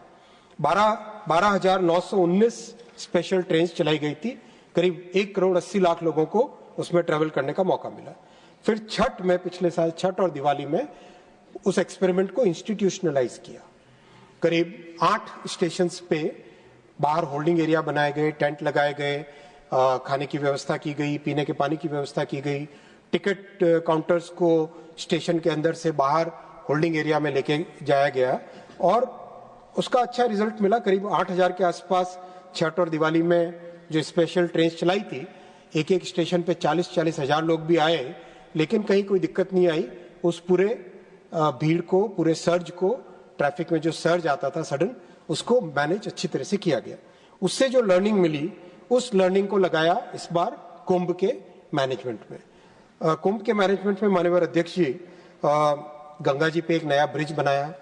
12,919 स्पेशल ट्रेन चलाई गई थी, करीब 1,80,00,000 लोगों को उसमें ट्रेवल करने का मौका मिला। फिर छठ में, पिछले साल छठ और दिवाली में उस एक्सपेरिमेंट को इंस्टीट्यूशनलाइज किया। करीब 8 स्टेशन पे बाहर होल्डिंग एरिया बनाए गए, टेंट लगाए गए, खाने की व्यवस्था की गई, पीने के पानी की व्यवस्था की गई, टिकट काउंटर्स को स्टेशन के अंदर से बाहर होल्डिंग एरिया में लेके जाया गया और उसका अच्छा रिजल्ट मिला। करीब 8,000 के आसपास छठ और दिवाली में जो स्पेशल ट्रेन चलाई थी, एक एक स्टेशन पे 40-40 हजार लोग भी आए, लेकिन कहीं कोई दिक्कत नहीं आई। उस पूरे भीड़ को, पूरे सर्ज को, ट्रैफिक में जो सर्ज आता था सडन, उसको मैनेज अच्छी तरह से किया गया। उससे जो लर्निंग मिली, उस लर्निंग को लगाया इस बार कुंभ के मैनेजमेंट में। कुंभ के मैनेजमेंट में माननीय अध्यक्ष जी, गंगा जी पे एक नया ब्रिज बनाया।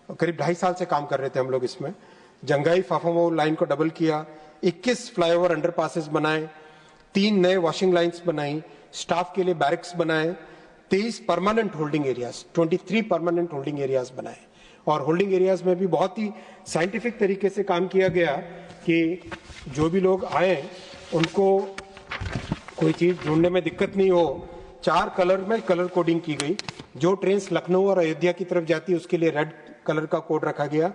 करीब 2.5 साल से काम कर रहे थे हम लोग इसमें। जंगाई फाफामऊ लाइन को डबल किया, 21 फ्लाईओवर अंडरपासेस बनाए, 3 नए वॉशिंग लाइन्स बनाई, स्टाफ के लिए बैरिक्स बनाए, 23 permanent holding areas, 23 permanent holding areas बनाए। और होल्डिंग एरियाज में भी बहुत ही साइंटिफिक तरीके से काम किया गया कि जो भी लोग आए उनको कोई चीज ढूंढने में दिक्कत नहीं हो। 4 कलर में कलर कोडिंग की गई। जो ट्रेन लखनऊ और अयोध्या की तरफ जाती है उसके लिए रेड कलर का कोड रखा गया,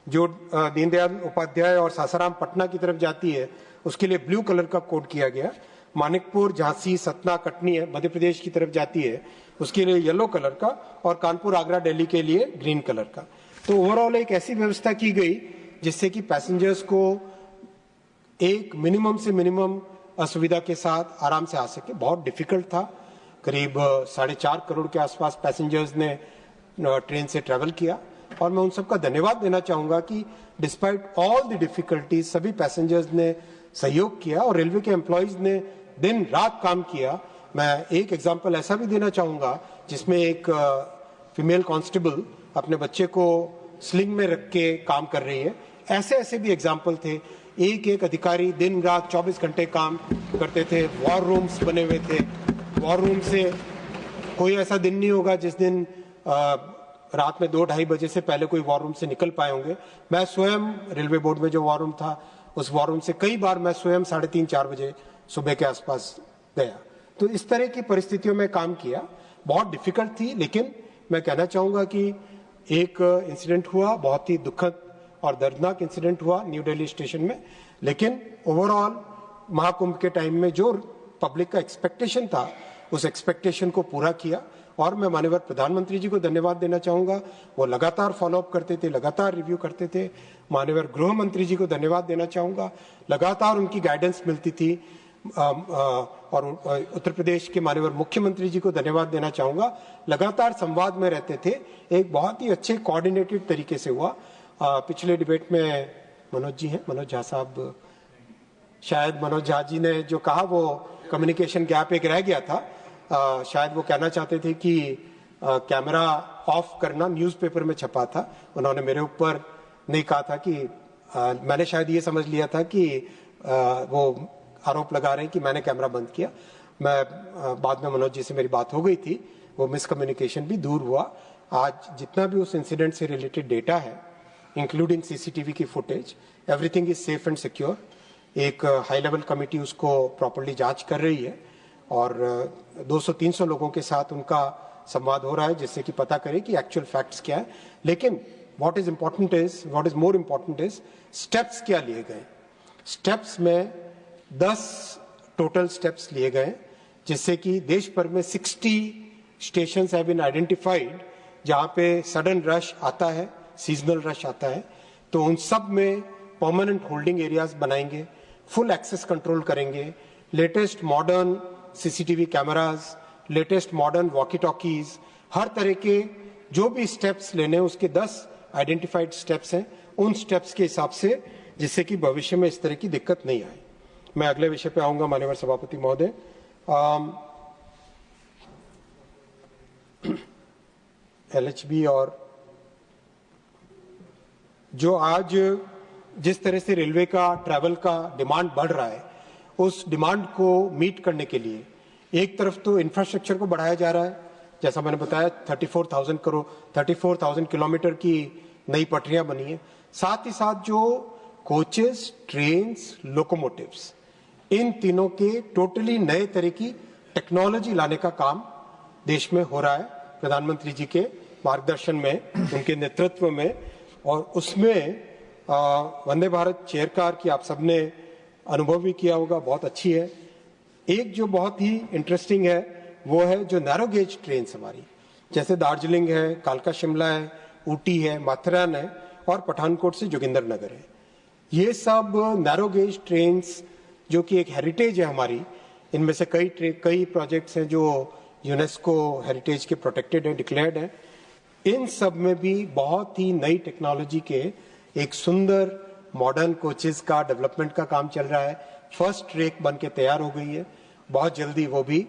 जो दीनदयाल उपाध्याय और सासाराम पटना की तरफ जाती है उसके लिए ब्लू कलर का कोड किया गया, मानिकपुर, झांसी, सतना, कटनी है मध्य प्रदेश की तरफ जाती है उसके लिए येलो कलर का, और कानपुर, आगरा, दिल्ली के लिए ग्रीन कलर का। तो ओवरऑल एक ऐसी व्यवस्था की गई जिससे कि पैसेंजर्स को एक मिनिमम से मिनिमम असुविधा के साथ आराम से आ सके। बहुत डिफिकल्ट था। करीब 4.5 करोड़ के आसपास पैसेंजर्स ने ट्रेन से ट्रैवल किया और मैं उन सबका धन्यवाद देना चाहूंगा कि डिस्पाइट ऑल द डिफिकल्टीज सभी पैसेंजर्स ने सहयोग किया और रेलवे के एम्प्लॉयज ने दिन रात काम किया। मैं एक एग्जांपल ऐसा भी देना चाहूंगा जिसमें एक फीमेल कांस्टेबल अपने बच्चे को स्लिंग में रख के काम कर रही है। ऐसे ऐसे भी एग्जाम्पल थे। एक एक अधिकारी दिन रात 24 घंटे काम करते थे। वॉर रूम्स बने हुए थे। वॉर रूम से कोई ऐसा दिन नहीं होगा जिस दिन रात में 2-2:30 बजे से पहले कोई वॉर रूम से निकल पाए होंगे। मैं स्वयं रेलवे बोर्ड में जो वॉर रूम था उस वॉर रूम से कई बार मैं स्वयं 3:30-4 बजे सुबह के आसपास गया। तो इस तरह की परिस्थितियों में काम किया। बहुत डिफिकल्ट थी, लेकिन मैं कहना चाहूंगा कि एक इंसिडेंट हुआ, बहुत ही दुखद और दर्दनाक इंसिडेंट हुआ न्यू दिल्ली स्टेशन में, लेकिन ओवरऑल महाकुंभ के टाइम में जो पब्लिक का एक्सपेक्टेशन था उस एक्सपेक्टेशन को पूरा किया। और मैं माननीय प्रधानमंत्री जी को धन्यवाद देना चाहूंगा। वो लगातार फॉलोअप करते थे, लगातार रिव्यू करते थे। माननीय गृह मंत्री जी को धन्यवाद देना चाहूंगा। लगातार उनकी गाइडेंस मिलती थी। और उत्तर प्रदेश के माननीय मुख्यमंत्री जी को धन्यवाद देना चाहूंगा। लगातार संवाद में रहते थे। एक बहुत ही अच्छे कोऑर्डिनेटेड तरीके से हुआ। पिछले डिबेट में मनोज जी हैं, मनोज झा साहब, शायद मनोज झा जी ने जो कहा वो कम्युनिकेशन गैप एक रह गया था। शायद वो कहना चाहते थे कि कैमरा ऑफ करना न्यूज़पेपर में छपा था। उन्होंने मेरे ऊपर नहीं कहा था कि मैंने शायद ये समझ लिया था कि वो आरोप लगा रहे हैं कि मैंने कैमरा बंद किया। मैं बाद में मनोज जी से मेरी बात हो गई थी, वो मिसकम्युनिकेशन भी दूर हुआ। आज जितना भी उस इंसिडेंट से रिलेटेड डेटा है, इंक्लूडिंग सीसीटीवी की footage, everything is safe and secure. एक हाई लेवल कमेटी उसको प्रॉपर्ली जांच कर रही है और 200-300 लोगों के साथ उनका संवाद हो रहा है जिससे कि पता करें कि एक्चुअल फैक्ट्स क्या है। लेकिन what is more important is steps क्या लिए गए। स्टेप्स में 10 टोटल स्टेप्स लिए गए जिससे कि देश भर में 60 स्टेशंस हैव बीन आइडेंटिफाइड जहां पे सडन रश आता है, सीजनल रश आता है। तो उन सब में परमानेंट होल्डिंग एरियाज बनाएंगे, फुल एक्सेस कंट्रोल करेंगे, latest modern CCTV cameras, latest modern walkie talkies, हर तरह के जो भी स्टेप्स लेने उसके 10 आइडेंटिफाइड स्टेप्स हैं, उन स्टेप्स के हिसाब से, जिससे कि भविष्य में इस तरह की दिक्कत नहीं आए। मैं अगले विषय पे आऊंगा माननीय सभापति महोदय। LHB और जो आज जिस तरह से रेलवे का ट्रैवल का डिमांड बढ़ रहा है, उस डिमांड को मीट करने के लिए एक तरफ तो इंफ्रास्ट्रक्चर को बढ़ाया जा रहा है, जैसा मैंने बताया 34,000 किलोमीटर की नई पटरियां बनी है। साथ ही साथ जो कोचेस, ट्रेन्स, लोकोमोटिव्स, इन तीनों के टोटली नए तरह की टेक्नोलॉजी लाने का काम देश में हो रहा है प्रधानमंत्री जी के मार्गदर्शन में, उनके नेतृत्व में। और उसमें वंदे भारत चेयर कार की आप सबने अनुभव भी किया होगा, बहुत अच्छी है। एक जो बहुत ही इंटरेस्टिंग है वो है जो नैरो गेज ट्रेन हमारी, जैसे दार्जिलिंग है, कालका शिमला है, ऊटी है, माथेरान है और पठानकोट से जोगिंदर नगर है। ये सब नैरो गेज ट्रेन्स जो कि एक हेरिटेज है हमारी, इनमें से कई प्रोजेक्ट्स हैं जो यूनेस्को हेरिटेज के प्रोटेक्टेड है, डिक्लेयर्ड है। इन सब में भी बहुत ही नई टेक्नोलॉजी के एक सुंदर मॉडर्न कोचेस का डेवलपमेंट का काम चल रहा है। फर्स्ट ट्रैक बन के तैयार हो गई है, बहुत जल्दी वो भी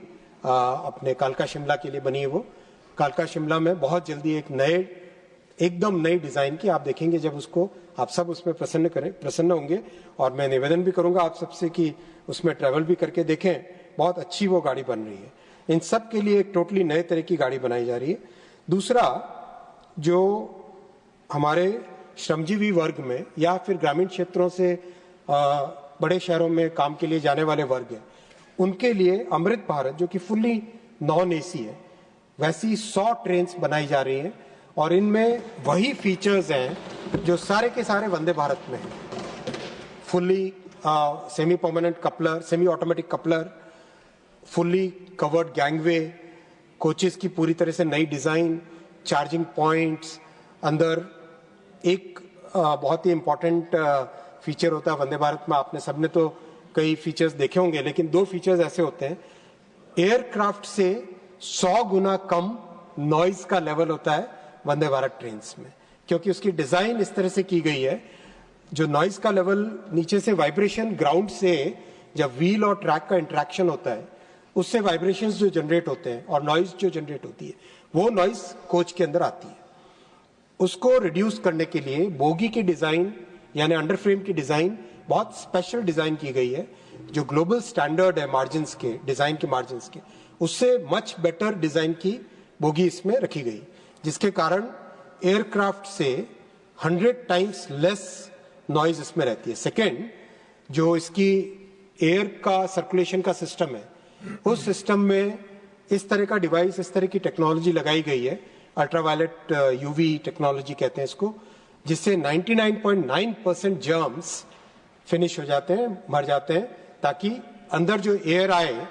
अपने कालका शिमला के लिए बनी है। वो कालका शिमला में बहुत जल्दी एक एकदम नई डिजाइन की आप देखेंगे, जब उसको आप सब उसमें प्रसन्न होंगे। और मैं निवेदन भी करूंगा आप सबसे कि उसमें ट्रैवल भी करके देखें, बहुत अच्छी वो गाड़ी बन रही है। इन सब के लिए एक टोटली नए तरह की गाड़ी बनाई जा रही है। दूसरा, जो हमारे श्रमजीवी वर्ग में या फिर ग्रामीण क्षेत्रों से बड़े शहरों में काम के लिए जाने वाले वर्ग हैं, उनके लिए अमृत भारत जो कि फुल्ली नॉन एसी है, वैसी 100 ट्रेन्स बनाई जा रही हैं और इनमें वही फीचर्स हैं जो सारे के सारे वंदे भारत में हैं। Fully semi permanent coupler, semi automatic coupler, fully covered gangway, coaches की पूरी तरह से नई डिजाइन, चार्जिंग पॉइंट्स, अंदर एक बहुत ही इंपॉर्टेंट फीचर होता है वंदे भारत में, आपने सबने तो कई फीचर्स देखे होंगे, लेकिन 2 फीचर्स ऐसे होते हैं, एयरक्राफ्ट से 100 गुना कम नॉइज का लेवल होता है वंदे भारत ट्रेन में, क्योंकि उसकी डिजाइन इस तरह से की गई है, जो नॉइज का लेवल नीचे से वाइब्रेशन ग्राउंड से जब व्हील और ट्रैक का इंटरेक्शन होता है उससे वाइब्रेशंस जो जनरेट होते हैं और नॉइज जो जनरेट होती है वो नॉइज कोच के अंदर आती है। उसको रिड्यूस करने के लिए बोगी की डिजाइन यानी अंडर फ्रेम की डिजाइन बहुत स्पेशल डिजाइन की गई है, जो ग्लोबल स्टैंडर्ड है मार्जिन के, डिजाइन के मार्जिन के, उससे मच बेटर डिजाइन की बोगी इसमें रखी गई, जिसके कारण एयरक्राफ्ट से 100 टाइम्स लेस नॉइज इसमें रहती है। सेकेंड, जो इसकी एयर का सर्कुलेशन का सिस्टम है, उस सिस्टम में इस तरह का डिवाइस, इस तरह की टेक्नोलॉजी लगाई गई है, अल्ट्रावायलेट यूवी टेक्नोलॉजी कहते हैं इसको, जिससे 99.9% जर्म्स फिनिश हो जाते हैं, मर जाते हैं, ताकि अंदर जो एयर आए,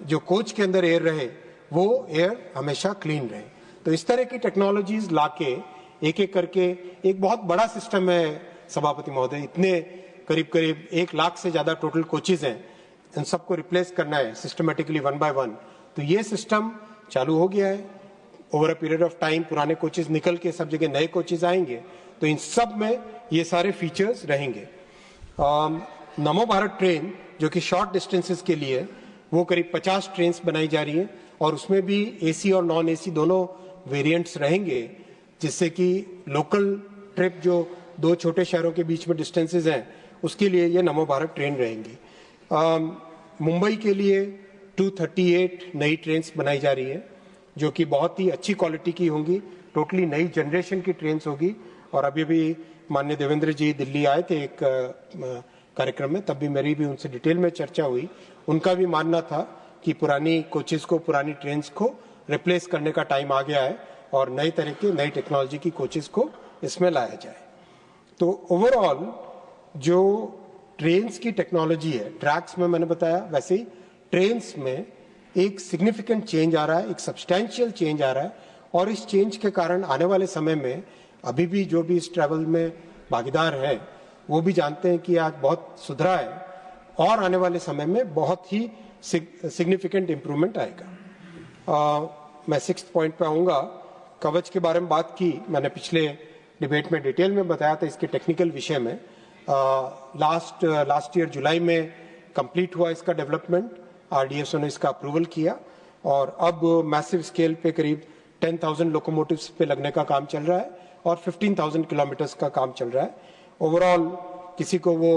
जो कोच के अंदर एयर रहे, वो एयर हमेशा क्लीन रहे। तो इस तरह की टेक्नोलॉजीज लाके एक एक करके एक बहुत बड़ा सिस्टम है सभापति महोदय, इतने करीब करीब 1 लाख से ज्यादा टोटल कोचेज हैं, इन सबको रिप्लेस करना है सिस्टमेटिकली 1 by 1। तो ये सिस्टम चालू हो गया है। Over a period of time पुराने कोचेज निकल के सब जगह नए कोचेज आएंगे, तो इन सब में ये सारे फीचर्स रहेंगे। नमो भारत ट्रेन जो कि शॉर्ट डिस्टेंसेस के लिए, वो करीब 50 ट्रेन बनाई जा रही है और उसमें भी एसी और नॉन एसी दोनों वेरिएंट्स रहेंगे, जिससे कि लोकल ट्रिप जो 2 छोटे शहरों के बीच में डिस्टेंसेस हैं उसके लिए ये नमो भारत ट्रेन रहेंगी। मुंबई के लिए 238 नई ट्रेन बनाई जा रही है, जो कि बहुत ही अच्छी क्वालिटी की होंगी, टोटली नई जनरेशन की ट्रेन होगी। और अभी भी माननीय देवेंद्र जी दिल्ली आए थे एक कार्यक्रम में, तब भी मेरी भी उनसे डिटेल में चर्चा हुई। उनका भी मानना था कि पुरानी कोचेस को, पुरानी ट्रेन को रिप्लेस करने का टाइम आ गया है और नई तरह की नई टेक्नोलॉजी की कोचेस को इसमें लाया जाए। तो ओवरऑल जो ट्रेन्स की टेक्नोलॉजी है, ट्रैक्स में मैंने बताया, वैसे ही ट्रेन्स में एक सिग्निफिकेंट चेंज आ रहा है, एक सब्सटैंशियल चेंज आ रहा है, और इस चेंज के कारण आने वाले समय में अभी भी जो भी इस ट्रैवल में भागीदार है वो भी जानते हैं कि आज बहुत सुधरा है और आने वाले समय में बहुत ही सिग्निफिकेंट इंप्रूवमेंट आएगा। मैं 6th पॉइंट पे आऊंगा। कवच के बारे में बात की मैंने, पिछले डिबेट में डिटेल में बताया था इसके टेक्निकल विषय में। लास्ट ईयर जुलाई में कंप्लीट हुआ इसका डेवलपमेंट, आरडीएसओ ने इसका अप्रूवल किया और अब मैसिव स्केल पे करीब 10,000 लोकोमोटिव्स पे लगने का काम चल रहा है और 15,000 किलोमीटर्स का काम चल रहा है। ओवरऑल किसी को वो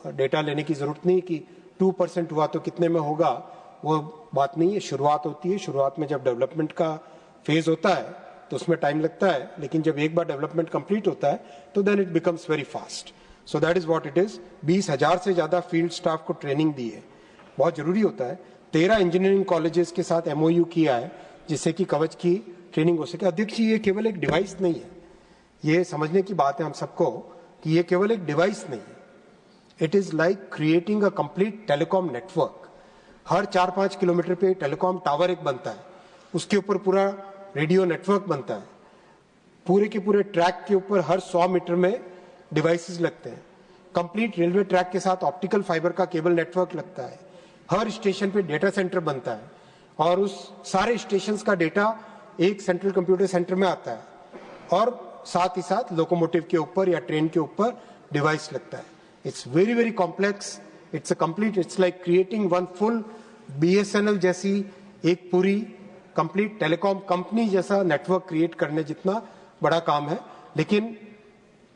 डेटा लेने की जरूरत नहीं कि 2% हुआ तो कितने में होगा, वो बात नहीं है। शुरुआत होती है, शुरुआत में जब डेवलपमेंट का फेज होता है तो उसमें टाइम लगता है, लेकिन जब एक बार डेवलपमेंट कंप्लीट होता है तो then it becomes very fast. So that is what it is. 20,000 से ज्यादा फील्ड स्टाफ को ट्रेनिंग दी है, बहुत जरूरी होता है। 13 इंजीनियरिंग कॉलेजेस के साथ MOU किया है जिससे कि कवच की ट्रेनिंग हो सके। अध्यक्ष जी, ये केवल एक डिवाइस नहीं है, ये समझने की बात है हम सबको कि ये केवल एक डिवाइस नहीं है, it is like creating a complete telecom network. Her 4-5 kilometre पे टेलीकॉम टावर एक बनता है, उसके ऊपर पूरा रेडियो नेटवर्क बनता है, पूरे के पूरे ट्रैक के ऊपर हर 100 मीटर में डिवाइसेस लगते हैं, कंप्लीट रेलवे ट्रैक के साथ ऑप्टिकल फाइबर का केबल नेटवर्क लगता है, हर स्टेशन पे डेटा सेंटर बनता है और उस सारे स्टेशन का डेटा एक सेंट्रल कंप्यूटर सेंटर में आता है और साथ ही साथ लोकोमोटिव के ऊपर या ट्रेन के ऊपर डिवाइस लगता है। It's very very complex, it's a complete, it's like creating one full BSNL जैसी एक पूरी कंप्लीट टेलीकॉम कंपनी जैसा नेटवर्क क्रिएट करने जितना बड़ा काम है। लेकिन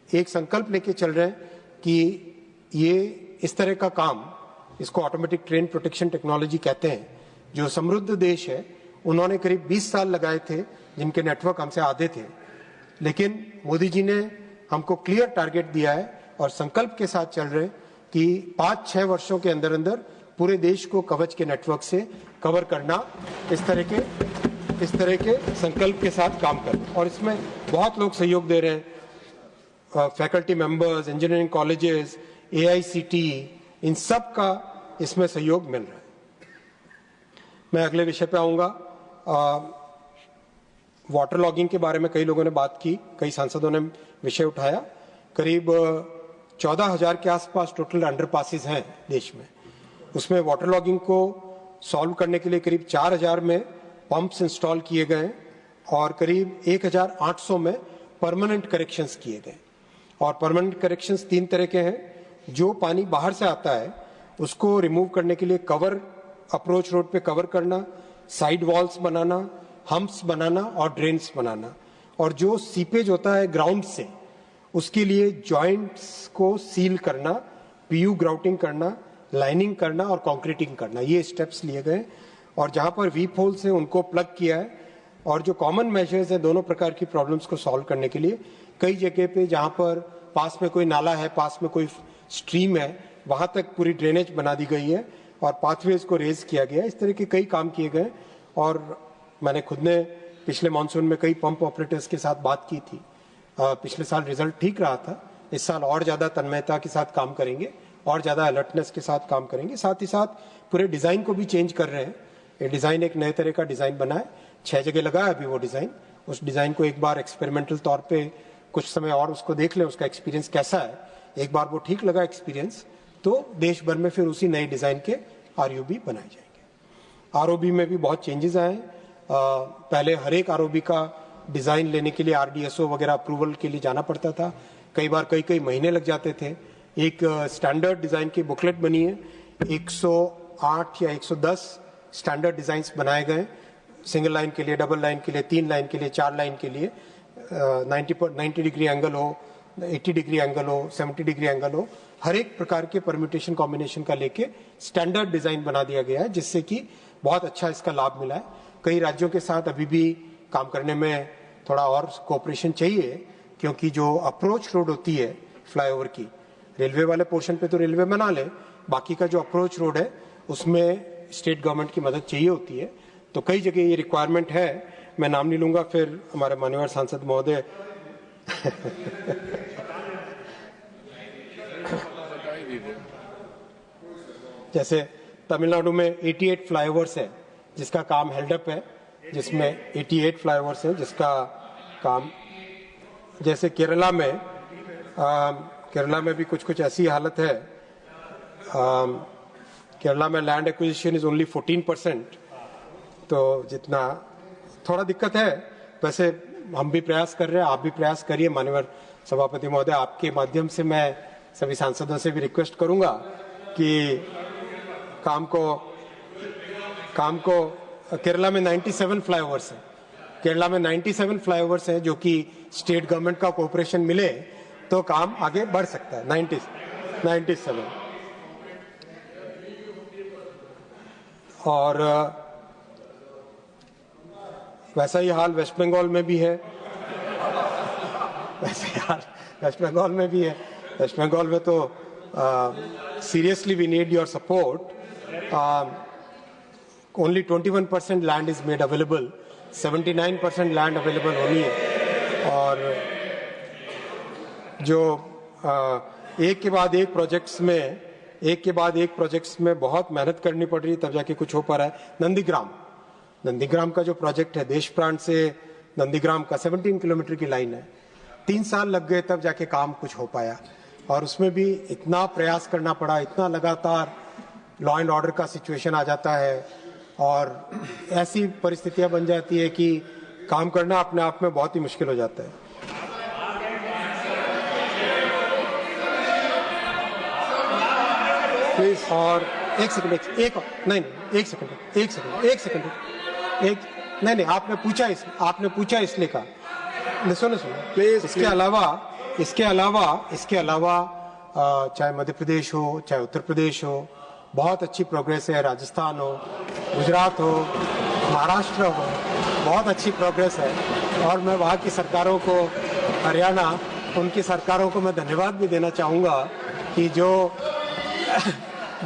एक संकल्प लेके चल रहे हैं कि ये इस तरह का काम, इसको ऑटोमेटिक ट्रेन प्रोटेक्शन टेक्नोलॉजी कहते हैं। जो समृद्ध देश है उन्होंने करीब 20 साल लगाए थे, जिनके नेटवर्क हमसे आधे थे, लेकिन मोदी जी ने हमको क्लियर टारगेट दिया है और संकल्प के साथ चल रहे कि 5-6 वर्षों के अंदर अंदर पूरे देश को कवच के नेटवर्क से कवर करना, इस तरह के संकल्प के साथ काम करना। और इसमें बहुत लोग सहयोग दे रहे हैं, faculty members, engineering colleges, AICTE, इन सब का इसमें सहयोग मिल रहा है। मैं अगले विषय पे आऊंगा। वाटर लॉगिंग के बारे में कई लोगों ने बात की, कई सांसदों ने विषय उठाया। करीब 14,000 के आसपास टोटल अंडरपासेस हैं देश में। उसमें वाटर लॉगिंग को सॉल्व करने के लिए करीब 4,000 में पंप्स इंस्टॉल किए गए और करीब 1,800 में परमानेंट करेक्शंस किए गए। और परमानेंट करेक्शंस 3 तरह के हैं। जो पानी बाहर से आता है उसको रिमूव करने के लिए कवर, अप्रोच रोड पे कवर करना, साइड वॉल्स बनाना, हम्प्स बनाना और ड्रेन्स बनाना। और जो सीपेज होता है ग्राउंड से, उसके लिए जॉइंट्स को सील करना, पीयू ग्राउटिंग करना, लाइनिंग करना और कंक्रीटिंग करना, ये स्टेप्स लिए गए। और जहां पर वीप होल्स है उनको प्लग किया है। और जो कॉमन मेजर्स है दोनों प्रकार की प्रॉब्लम्स को सॉल्व करने के लिए, कई जगह पे जहां पर पास में कोई नाला है, पास में कोई स्ट्रीम है, वहां तक पूरी ड्रेनेज बना दी गई है और पाथवेज को रेज किया गया है। इस तरह के कई काम किए गए। और मैंने खुद ने पिछले मानसून में कई पंप ऑपरेटर्स के साथ बात की थी। पिछले साल रिजल्ट ठीक रहा था, इस साल और ज्यादा तन्मयता के साथ काम करेंगे और ज्यादा अलर्टनेस के साथ काम करेंगे। साथ ही साथ पूरे डिजाइन को भी चेंज कर रहे हैं। ये डिजाइन एक नए तरह का डिजाइन बना है, 6 जगह लगा है अभी वो डिजाइन। उस डिजाइन को एक बार एक्सपेरिमेंटल तौर पे कुछ समय और उसको देख लें, उसका एक्सपीरियंस कैसा है। एक बार वो ठीक लगा एक्सपीरियंस तो देश भर में फिर उसी नई डिजाइन के आरओबी बनाए जाएंगे। आरओबी में भी बहुत चेंजेस आए। पहले हर एक आरओबी का डिजाइन लेने के लिए आरडीएसओ वगैरह अप्रूवल के लिए जाना पड़ता था। कई बार कई महीने लग जाते थे। एक स्टैंडर्ड डिजाइन की बुकलेट बनी है, 108 या 110 स्टैंडर्ड डिजाइन्स बनाए गए, सिंगल लाइन के लिए, डबल लाइन के लिए, 3 लाइन के लिए, 4 लाइन के लिए। 90 डिग्री एंगल हो, 80 डिग्री एंगल हो, 70 डिग्री एंगल हो, हर एक प्रकार के परम्यूटेशन कॉम्बिनेशन का लेके स्टैंडर्ड डिजाइन बना दिया गया है, जिससे कि बहुत अच्छा इसका लाभ मिला है। कई राज्यों के साथ अभी भी काम करने में थोड़ा और कोऑपरेशन चाहिए, क्योंकि जो अप्रोच रोड होती है फ्लाईओवर की, रेलवे वाले पोर्शन पे तो रेलवे बना ले, बाकी का जो अप्रोच रोड है उसमें स्टेट गवर्नमेंट की मदद चाहिए होती है। तो कई जगह ये रिक्वायरमेंट है, मैं नाम नहीं लूंगा, फिर हमारे माननीय सांसद महोदय जैसे तमिलनाडु में 88 फ्लाईओवर्स है जिसका काम हेल्डअप है, जिसमें 88 फ्लाईओवर्स है जिसका काम, जैसे केरला में भी कुछ ऐसी हालत है। केरला में लैंड एक्विजिशन इज ओनली 14%, तो जितना थोड़ा दिक्कत है। वैसे हम भी प्रयास कर रहे हैं, आप भी प्रयास करिए। माननीय सभापति महोदय, आपके माध्यम से मैं सभी सांसदों से भी रिक्वेस्ट करूंगा कि काम को केरला में 97 फ्लाईओवर्स है, केरला में 97 फ्लाईओवर्स है, जो कि स्टेट गवर्नमेंट का कोऑपरेशन मिले तो काम आगे बढ़ सकता है। 97 और वैसा ही हाल वेस्ट बंगाल में भी है। वैसे ही हाल वेस्ट बंगाल में भी है। वेस्ट बंगाल में तो seriously we need your support. Only 21% land is made available, 79% land available होनी है। और जो एक के बाद एक प्रोजेक्ट्स में बहुत मेहनत करनी पड़ रही है, तब जाके कुछ हो पा रहा है। नंदीग्राम का जो प्रोजेक्ट है, देश प्राण से नंदीग्राम का 17 किलोमीटर की लाइन है, 3 साल लग गए तब जाके काम कुछ हो पाया। और उसमें भी इतना प्रयास करना पड़ा, इतना लगातार लॉ एंड ऑर्डर का सिचुएशन आ जाता है और ऐसी परिस्थितियां बन जाती है कि काम करना अपने आप में बहुत ही मुश्किल हो जाता है। प्लीज, और एक सेकंड, आपने पूछा इसलिए कहा। सुनो प्लीज। इसके अलावा चाहे मध्य प्रदेश हो, चाहे उत्तर प्रदेश हो, बहुत अच्छी प्रोग्रेस है। राजस्थान हो, गुजरात हो, महाराष्ट्र हो, बहुत अच्छी प्रोग्रेस है। और मैं वहाँ की सरकारों को, हरियाणा, उनकी सरकारों को मैं धन्यवाद भी देना चाहूँगा कि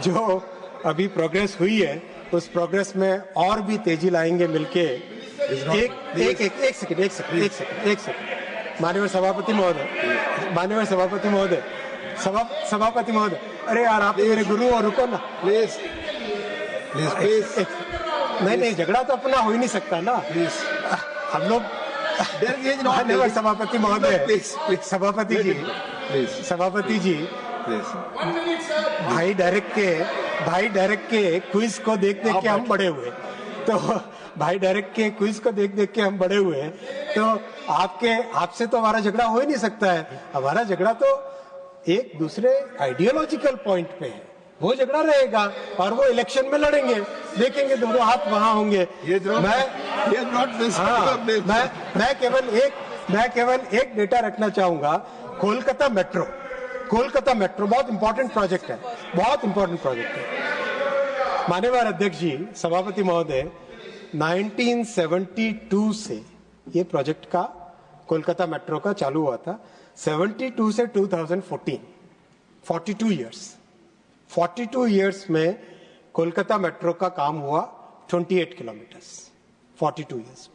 जो अभी प्रोग्रेस हुई है उस प्रोग्रेस में और भी तेजी लाएंगे मिलके। एक सेकंड, माननीय सभापति महोदय, अरे यार आप मेरे गुरु और रुको ना प्लीज। नहीं, झगड़ा तो अपना हो ही नहीं सकता ना प्लीज। हम लोग माननीय सभापति महोदय, सभापति जी, Please. सभापति जी, Please. भाई डायरेक्ट के क्विज को देख के हम बड़े हुए, तो भाई डायरेक्ट के क्विज को देख के हम बड़े हुए, तो आपसे तो हमारा झगड़ा हो ही नहीं सकता है। हमारा झगड़ा तो एक दूसरे आइडियोलॉजिकल पॉइंट पे है, वो झगड़ा रहेगा और वो इलेक्शन में लड़ेंगे, देखेंगे दोनों हाथ वहां होंगे। मैं केवल एक डेटा रखना चाहूंगा। कोलकाता मेट्रो बहुत इंपॉर्टेंट प्रोजेक्ट है, बहुत इंपॉर्टेंट प्रोजेक्ट है। माननीय अध्यक्ष जी, सभापति महोदय, 1972 से ये प्रोजेक्ट का कोलकाता मेट्रो का चालू हुआ था। 72 से 2014, 42 इयर्स में कोलकाता मेट्रो का काम हुआ 28 किलोमीटर, 42 इयर्स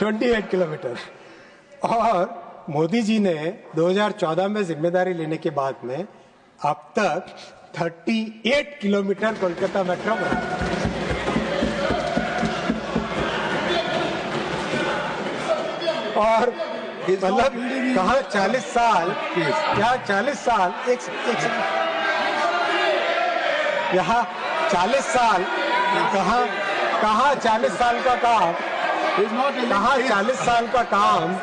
28 किलोमीटर। और मोदी जी ने 2014 में जिम्मेदारी लेने के बाद में अब तक 38 किलोमीटर कोलकाता मेट्रो बना। और मतलब कहा 40 साल, क्या 40 साल, यहाँ 40 साल, कहा 40 साल का काम, कहा 40 साल का काम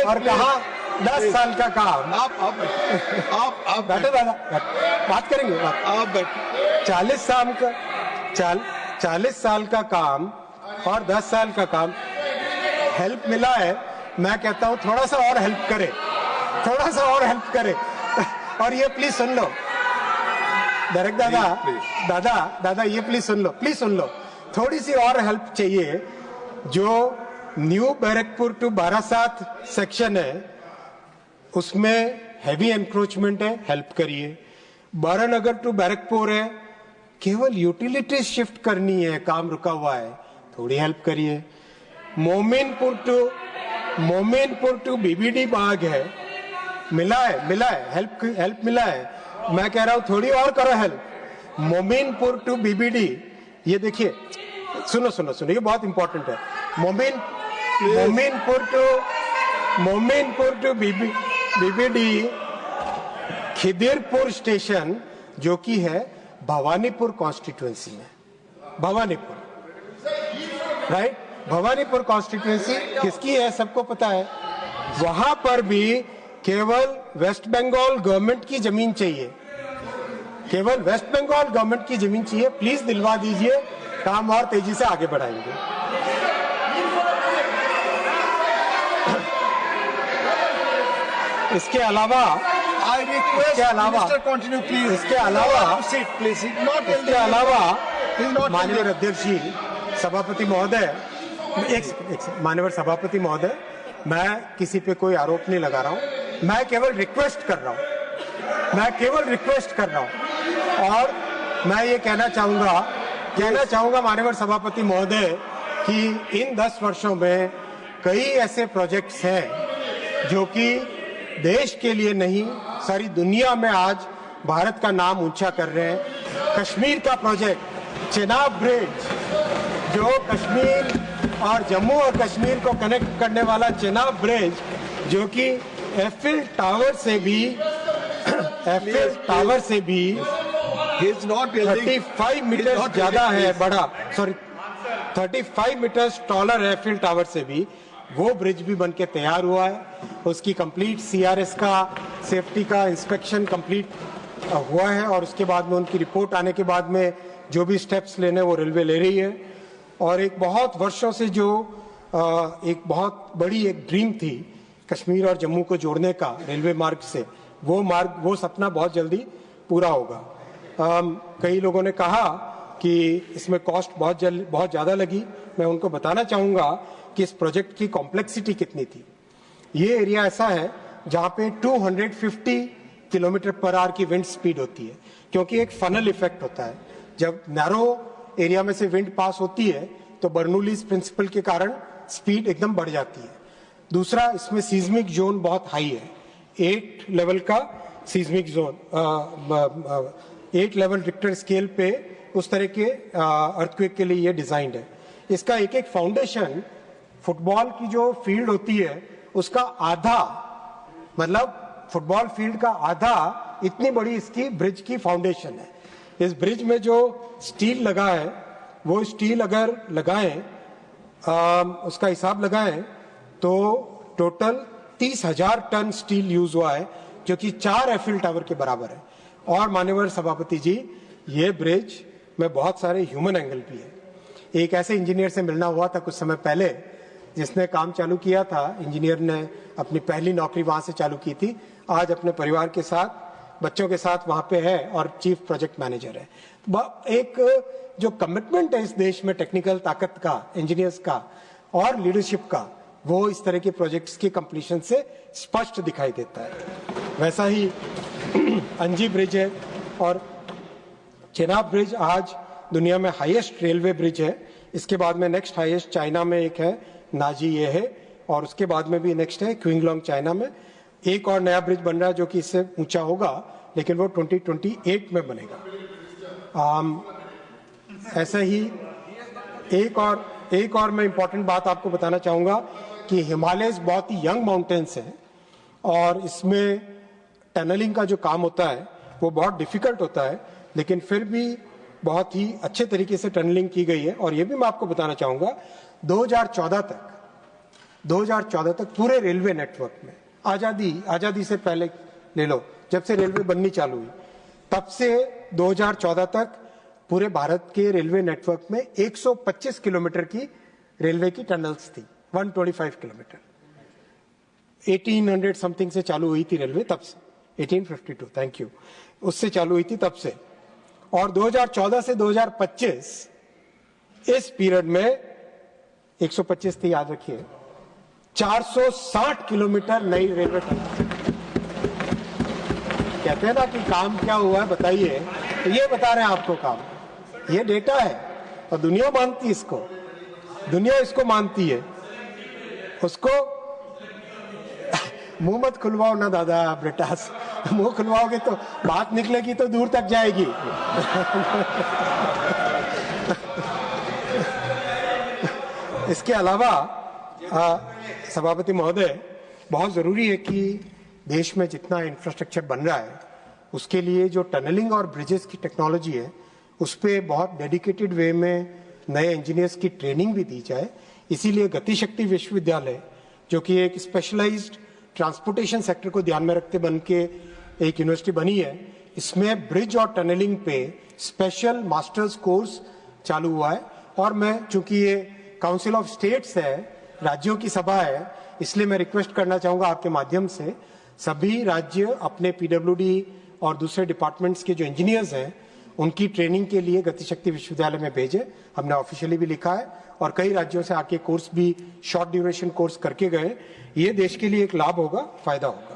और कहा 10 साल का काम। आप बैठो दादा, बात करेंगे आप। 40 साल का काम और 10 साल का काम, हेल्प मिला है। मैं कहता हूं थोड़ा सा और हेल्प करे, और ये प्लीज सुन लो डायरेक्ट दादा, ये प्लीज सुन लो, थोड़ी सी और हेल्प चाहिए। जो न्यू बैरकपुर टू बारासात सेक्शन है, उसमें हैवी एनक्रोचमेंट है, हेल्प करिए। बारानगर टू बैरकपुर है, केवल यूटिलिटीज शिफ्ट करनी है, काम रुका हुआ है, थोड़ी हेल्प करिए। मोमिनपुर टू बीबीडी बाग है, मिला है, हेल्प मिला है। मैं कह रहा हूं थोड़ी और करो हेल्प। मोमिनपुर टू बीबीडी, ये देखिए, सुनो, ये बहुत इंपॉर्टेंट है। Mominpur to BBD Khidirpur station, जो कि है भवानीपुर कॉन्स्टिट्यूएंसी में, राइट। भवानीपुर कॉन्स्टिट्यूएंसी किसकी है, सबको पता है। वहां पर भी केवल वेस्ट बंगाल गवर्नमेंट की जमीन चाहिए, प्लीज दिलवा दीजिए, काम और तेजी से आगे बढ़ाएंगे। इसके अलावा माननीय अध्यक्ष जी, सभापति महोदय, माननीय सभापति महोदय, मैं किसी पे कोई आरोप नहीं लगा रहा हूं, मैं केवल रिक्वेस्ट कर रहा हूं। और मैं ये कहना चाहूंगा माननीय सभापति महोदय कि इन 10 वर्षों में कई ऐसे प्रोजेक्ट्स हैं जो कि देश के लिए नहीं, सारी दुनिया में आज भारत का नाम ऊंचा कर रहे हैं। कश्मीर का प्रोजेक्ट चेनाब ब्रिज, जो कश्मीर और जम्मू और कश्मीर को कनेक्ट करने वाला चेनाब ब्रिज, जो कि एफिल टावर से भी 35 मीटर ज्यादा है, बड़ा, 35 मीटर टॉलर है एफिल टावर से भी, वो ब्रिज भी बनके तैयार हुआ है। उसकी कंप्लीट सीआरएस का, सेफ्टी का इंस्पेक्शन कंप्लीट हुआ है, और उसके बाद में उनकी रिपोर्ट आने के बाद में जो भी स्टेप्स लेने वो रेलवे ले रही है। और एक बहुत वर्षों से जो एक बहुत बड़ी एक ड्रीम थी कश्मीर और जम्मू को जोड़ने का रेलवे मार्ग से, वो सपना बहुत जल्दी पूरा होगा। कई लोगों ने कहा कि इसमें कॉस्ट बहुत ज़्यादा लगी। मैं उनको बताना चाहूँगा कि इस प्रोजेक्ट की कॉम्प्लेक्सिटी कितनी थी। ये एरिया ऐसा है जहाँ पे 250 किलोमीटर पर आवर की विंड स्पीड होती है, क्योंकि एक फनल इफेक्ट होता है। जब नैरो एरिया में से विंड पास होती है तो बर्नौलीज प्रिंसिपल के कारण स्पीड एकदम बढ़ जाती है। दूसरा, इसमें सीज्मिक जोन बहुत हाई है, 8 लेवल का seismic zone, 8 level Richter scale पे उस तरह के अर्थक्वेक के लिए ये डिजाइंड है। इसका एक फाउंडेशन, फुटबॉल की जो फील्ड होती है उसका आधा, मतलब फुटबॉल फील्ड का आधा इतनी बड़ी इसकी ब्रिज की फाउंडेशन है। इस ब्रिज में जो स्टील लगा है, वो स्टील अगर लगाएं, उसका हिसाब लगाएं तो टोटल 30,000 टन स्टील यूज हुआ है, जो कि 4 एफिल टावर के बराबर है। और माननीय सभापति जी, ये ब्रिज में बहुत सारे ह्यूमन एंगल भी है। एक ऐसे इंजीनियर से मिलना हुआ था कुछ समय पहले, जिसने काम चालू किया था। इंजीनियर ने अपनी पहली नौकरी वहां से चालू की थी, आज अपने परिवार के साथ, बच्चों के साथ वहां पे है और चीफ प्रोजेक्ट मैनेजर है। एक जो कमिटमेंट है इस देश में टेक्निकल ताकत का, इंजीनियर्स का और लीडरशिप का, वो इस तरह के प्रोजेक्ट्स की कंप्लीशन से स्पष्ट दिखाई देता है। वैसा ही अंजी ब्रिज है और चेनाब ब्रिज आज दुनिया में हाईएस्ट रेलवे ब्रिज है। इसके बाद में नेक्स्ट हाईएस्ट चाइना में एक है, नाजी ये है, और उसके बाद में भी नेक्स्ट है क्विंगलोंग चाइना में। एक और नया ब्रिज बन रहा है जो कि इससे ऊंचा होगा, लेकिन वो 2028 में बनेगा। ऐसा ही एक और मैं इंपॉर्टेंट बात आपको बताना चाहूंगा कि हिमालय बहुत ही यंग माउंटेन्स है और इसमें टनलिंग का जो काम होता है वो बहुत डिफिकल्ट होता है, लेकिन फिर भी बहुत ही अच्छे तरीके से टनलिंग की गई है। और ये भी मैं आपको बताना चाहूंगा, 2014 तक पूरे रेलवे नेटवर्क में, आजादी से पहले ले लो, जब से रेलवे बननी चालू हुई, तब से 2014 तक पूरे भारत के रेलवे नेटवर्क में 125 किलोमीटर की रेलवे की टनल्स थी। 125 किलोमीटर 1800 समथिंग से चालू हुई थी रेलवे, तब से 1852, थैंक यू, उससे चालू हुई थी तब से। और 2014 से 2025 इस पीरियड में 125 थी, याद रखिए, 460 किलोमीटर नई रेलवे टनल। कहते हैं ना कि काम क्या हुआ है बताइए, तो ये बता रहे हैं आपको काम, ये डेटा है और दुनिया मानती है इसको, दुनिया इसको मानती है। उसको मुंह मत खुलवाओ ना दादा बेटा, मुंह खुलवाओगे तो बात निकलेगी तो दूर तक जाएगी। इसके अलावा सभापति महोदय, बहुत जरूरी है कि देश में जितना इंफ्रास्ट्रक्चर बन रहा है उसके लिए जो टनलिंग और ब्रिजेस की टेक्नोलॉजी है उस पर बहुत डेडिकेटेड वे में नए इंजीनियर्स की ट्रेनिंग भी दी जाए। इसीलिए गतिशक्ति विश्वविद्यालय, जो कि एक स्पेशलाइज्ड ट्रांसपोर्टेशन सेक्टर को ध्यान में रखते बन के एक यूनिवर्सिटी बनी है, इसमें ब्रिज और टनलिंग पे स्पेशल मास्टर्स कोर्स चालू हुआ है। और मैं, चूंकि ये काउंसिल ऑफ स्टेट्स है, राज्यों की सभा है, इसलिए मैं रिक्वेस्ट करना चाहूंगा आपके माध्यम से सभी राज्य अपने पीडब्ल्यूडी और दूसरे डिपार्टमेंट्स के जो इंजीनियर्स हैं उनकी ट्रेनिंग के लिए गतिशक्ति विश्वविद्यालय में भेजे। हमने ऑफिशियली भी लिखा है और कई राज्यों से आके कोर्स भी, शॉर्ट ड्यूरेशन कोर्स करके गए। ये देश के लिए एक लाभ होगा, फायदा होगा।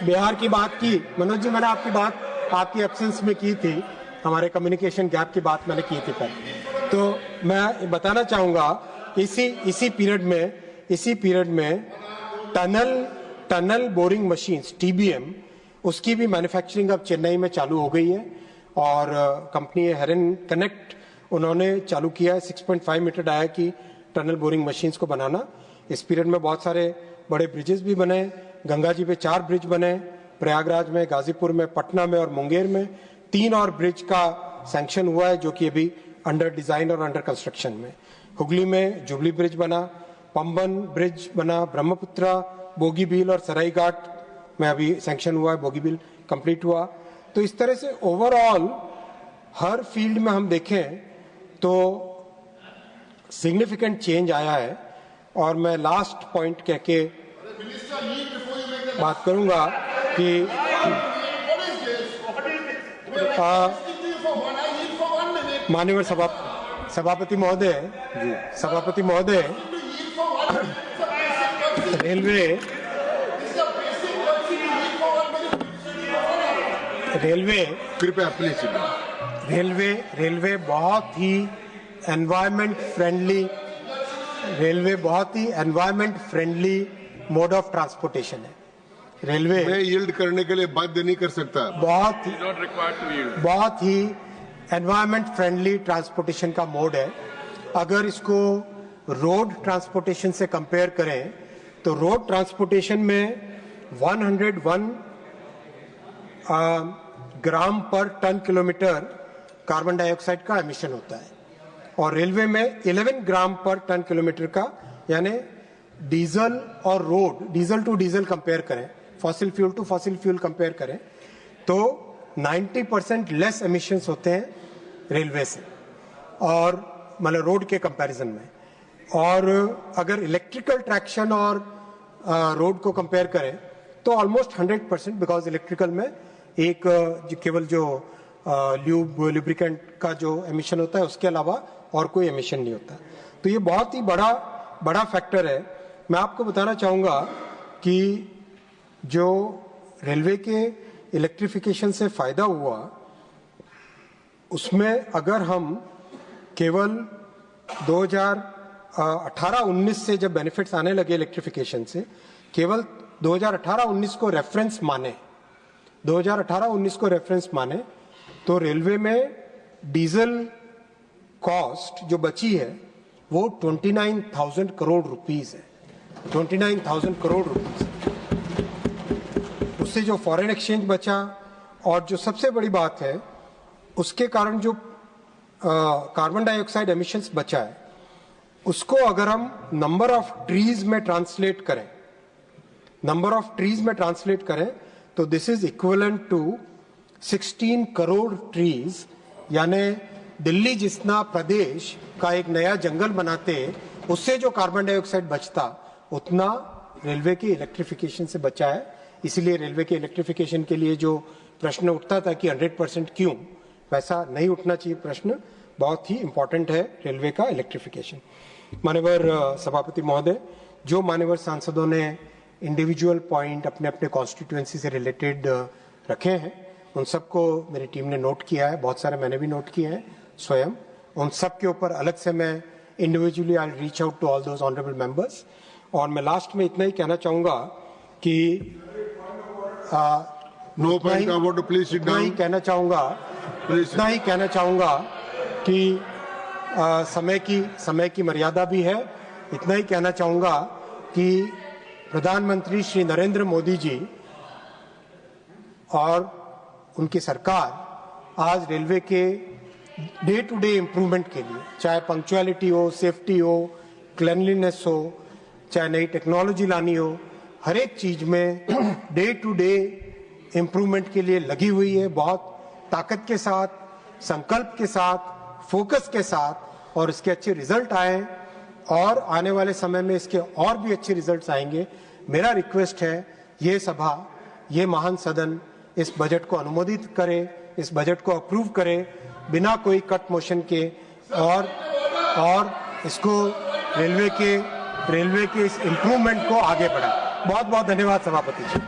बिहार की बात की मनोज जी, मैंने आपकी बात आपकी एब्सेंस में की थी, हमारे कम्युनिकेशन गैप की बात मैंने की थी पर, तो मैं बताना चाहूंगा इसी पीरियड में टनल बोरिंग मशीन्स TBM, उसकी भी मैन्युफैक्चरिंग अब चेन्नई में चालू हो गई है और कंपनी हेरन कनेक्ट, उन्होंने चालू किया है 6.5 मीटर डाया की टनल बोरिंग मशीन्स को बनाना। इस पीरियड में बहुत सारे बड़े ब्रिजेस भी बने, गंगा जी पे 4 ब्रिज बने, प्रयागराज में, गाजीपुर में, पटना में और मुंगेर में 3 और ब्रिज का सैंक्शन हुआ है जो कि अभी अंडर डिजाइन और अंडर कंस्ट्रक्शन में। हुगली में जुबली ब्रिज बना, पंबन ब्रिज बना, ब्रह्मपुत्रा, बोगीबील और सरायघाट में अभी सैंक्शन हुआ है, बोगीबील कंप्लीट हुआ। तो इस तरह से ओवरऑल हर फील्ड में हम देखें तो सिग्निफिकेंट चेंज आया है। और मैं लास्ट पॉइंट कह के बात करूंगा कि माननीय सभापति महोदय, रेलवे कृपया प्लीज, रेलवे बहुत ही environment friendly mode of transportation है। रेलवे मैं यील्ड करने के लिए बाध्य नहीं कर सकता, बहुत ही एनवायरमेंट फ्रेंडली ट्रांसपोर्टेशन का मोड है। अगर इसको रोड ट्रांसपोर्टेशन से कंपेयर करें तो रोड ट्रांसपोर्टेशन में 101 ग्राम पर टन किलोमीटर कार्बन डाइऑक्साइड का एमिशन होता है और रेलवे में 11 ग्राम पर टन किलोमीटर का, यानी डीजल और road, diesel to diesel compare करें, fossil fuel to fossil fuel compare करें तो 90% लेस एमिशंस होते हैं रेलवे से और मतलब रोड के कंपैरिजन में। और अगर इलेक्ट्रिकल ट्रैक्शन और रोड को कंपेयर करें तो ऑलमोस्ट 100%, बिकॉज इलेक्ट्रिकल में एक केवल जो लुब्रिकेंट का जो एमिशन होता है उसके अलावा और कोई एमिशन नहीं होता। तो ये बहुत ही बड़ा फैक्टर है। मैं आपको बताना चाहूँगा कि जो रेलवे के इलेक्ट्रिफिकेशन से फायदा हुआ उसमें अगर हम केवल 2018-19 से जब बेनिफिट्स आने लगे इलेक्ट्रिफिकेशन से, केवल 2018-19 को रेफरेंस माने, 2018-19 को रेफरेंस माने तो रेलवे में डीजल कॉस्ट जो बची है वो 29,000 करोड़ रुपीस है, 29,000 करोड़ रुपीस। उससे जो फॉरेन एक्सचेंज बचा और जो सबसे बड़ी बात है उसके कारण जो कार्बन डाइऑक्साइड एमिशंस बचा है उसको अगर हम नंबर ऑफ ट्रीज में ट्रांसलेट करें, नंबर ऑफ ट्रीज में ट्रांसलेट करें तो this is equivalent to 16 crore trees, यानी दिल्ली जितना प्रदेश का एक नया जंगल बनाते उससे जो कार्बन डाइऑक्साइड बचता उतना रेलवे के इलेक्ट्रिफिकेशन से बचा है। इसीलिए रेलवे के इलेक्ट्रिफिकेशन के लिए जो प्रश्न उठता था कि 100% क्यों, वैसा नहीं उठना चाहिए प्रश्न। बहुत ही इंपॉर्टेंट है रेलवे का इलेक्ट्रिफिकेशन। माननीय सभापति महोदय, जो माननीय सांसदों ने इंडिविजुअल पॉइंट अपने अपने कॉन्स्टिट्यूएंसी से रिलेटेड रखे हैं उन सबको मेरी टीम ने नोट किया है, बहुत सारे मैंने भी नोट किए हैं स्वयं। उन सब के ऊपर अलग से मैं individually I reach out to all those honourable members. और मैं लास्ट में इतना ही कहना चाहूंगा कि no point of order, please sit down. कहना चाहूंगा इतना ही कहना चाहूंगा कि समय की मर्यादा भी है। इतना ही कहना चाहूंगा कि प्रधानमंत्री श्री नरेंद्र मोदी जी और उनकी सरकार आज रेलवे के डे टू डे इम्प्रूवमेंट के लिए, चाहे पंक्चुअलिटी हो, सेफ्टी हो, क्लीनलीनेस हो, चाहे नई टेक्नोलॉजी लानी हो, हर एक चीज में डे टू डे इम्प्रूवमेंट के लिए लगी हुई है, बहुत ताकत के साथ, संकल्प के साथ, फोकस के साथ। और इसके अच्छे रिजल्ट आए और आने वाले समय में इसके और भी अच्छे रिजल्ट्स आएंगे। मेरा रिक्वेस्ट है ये सभा, ये महान सदन इस बजट को अनुमोदित करे, इस बजट को अप्रूव करे बिना कोई कट मोशन के और इसको रेलवे के इस इम्प्रूवमेंट को आगे बढ़ाए। बहुत बहुत धन्यवाद सभापति जी।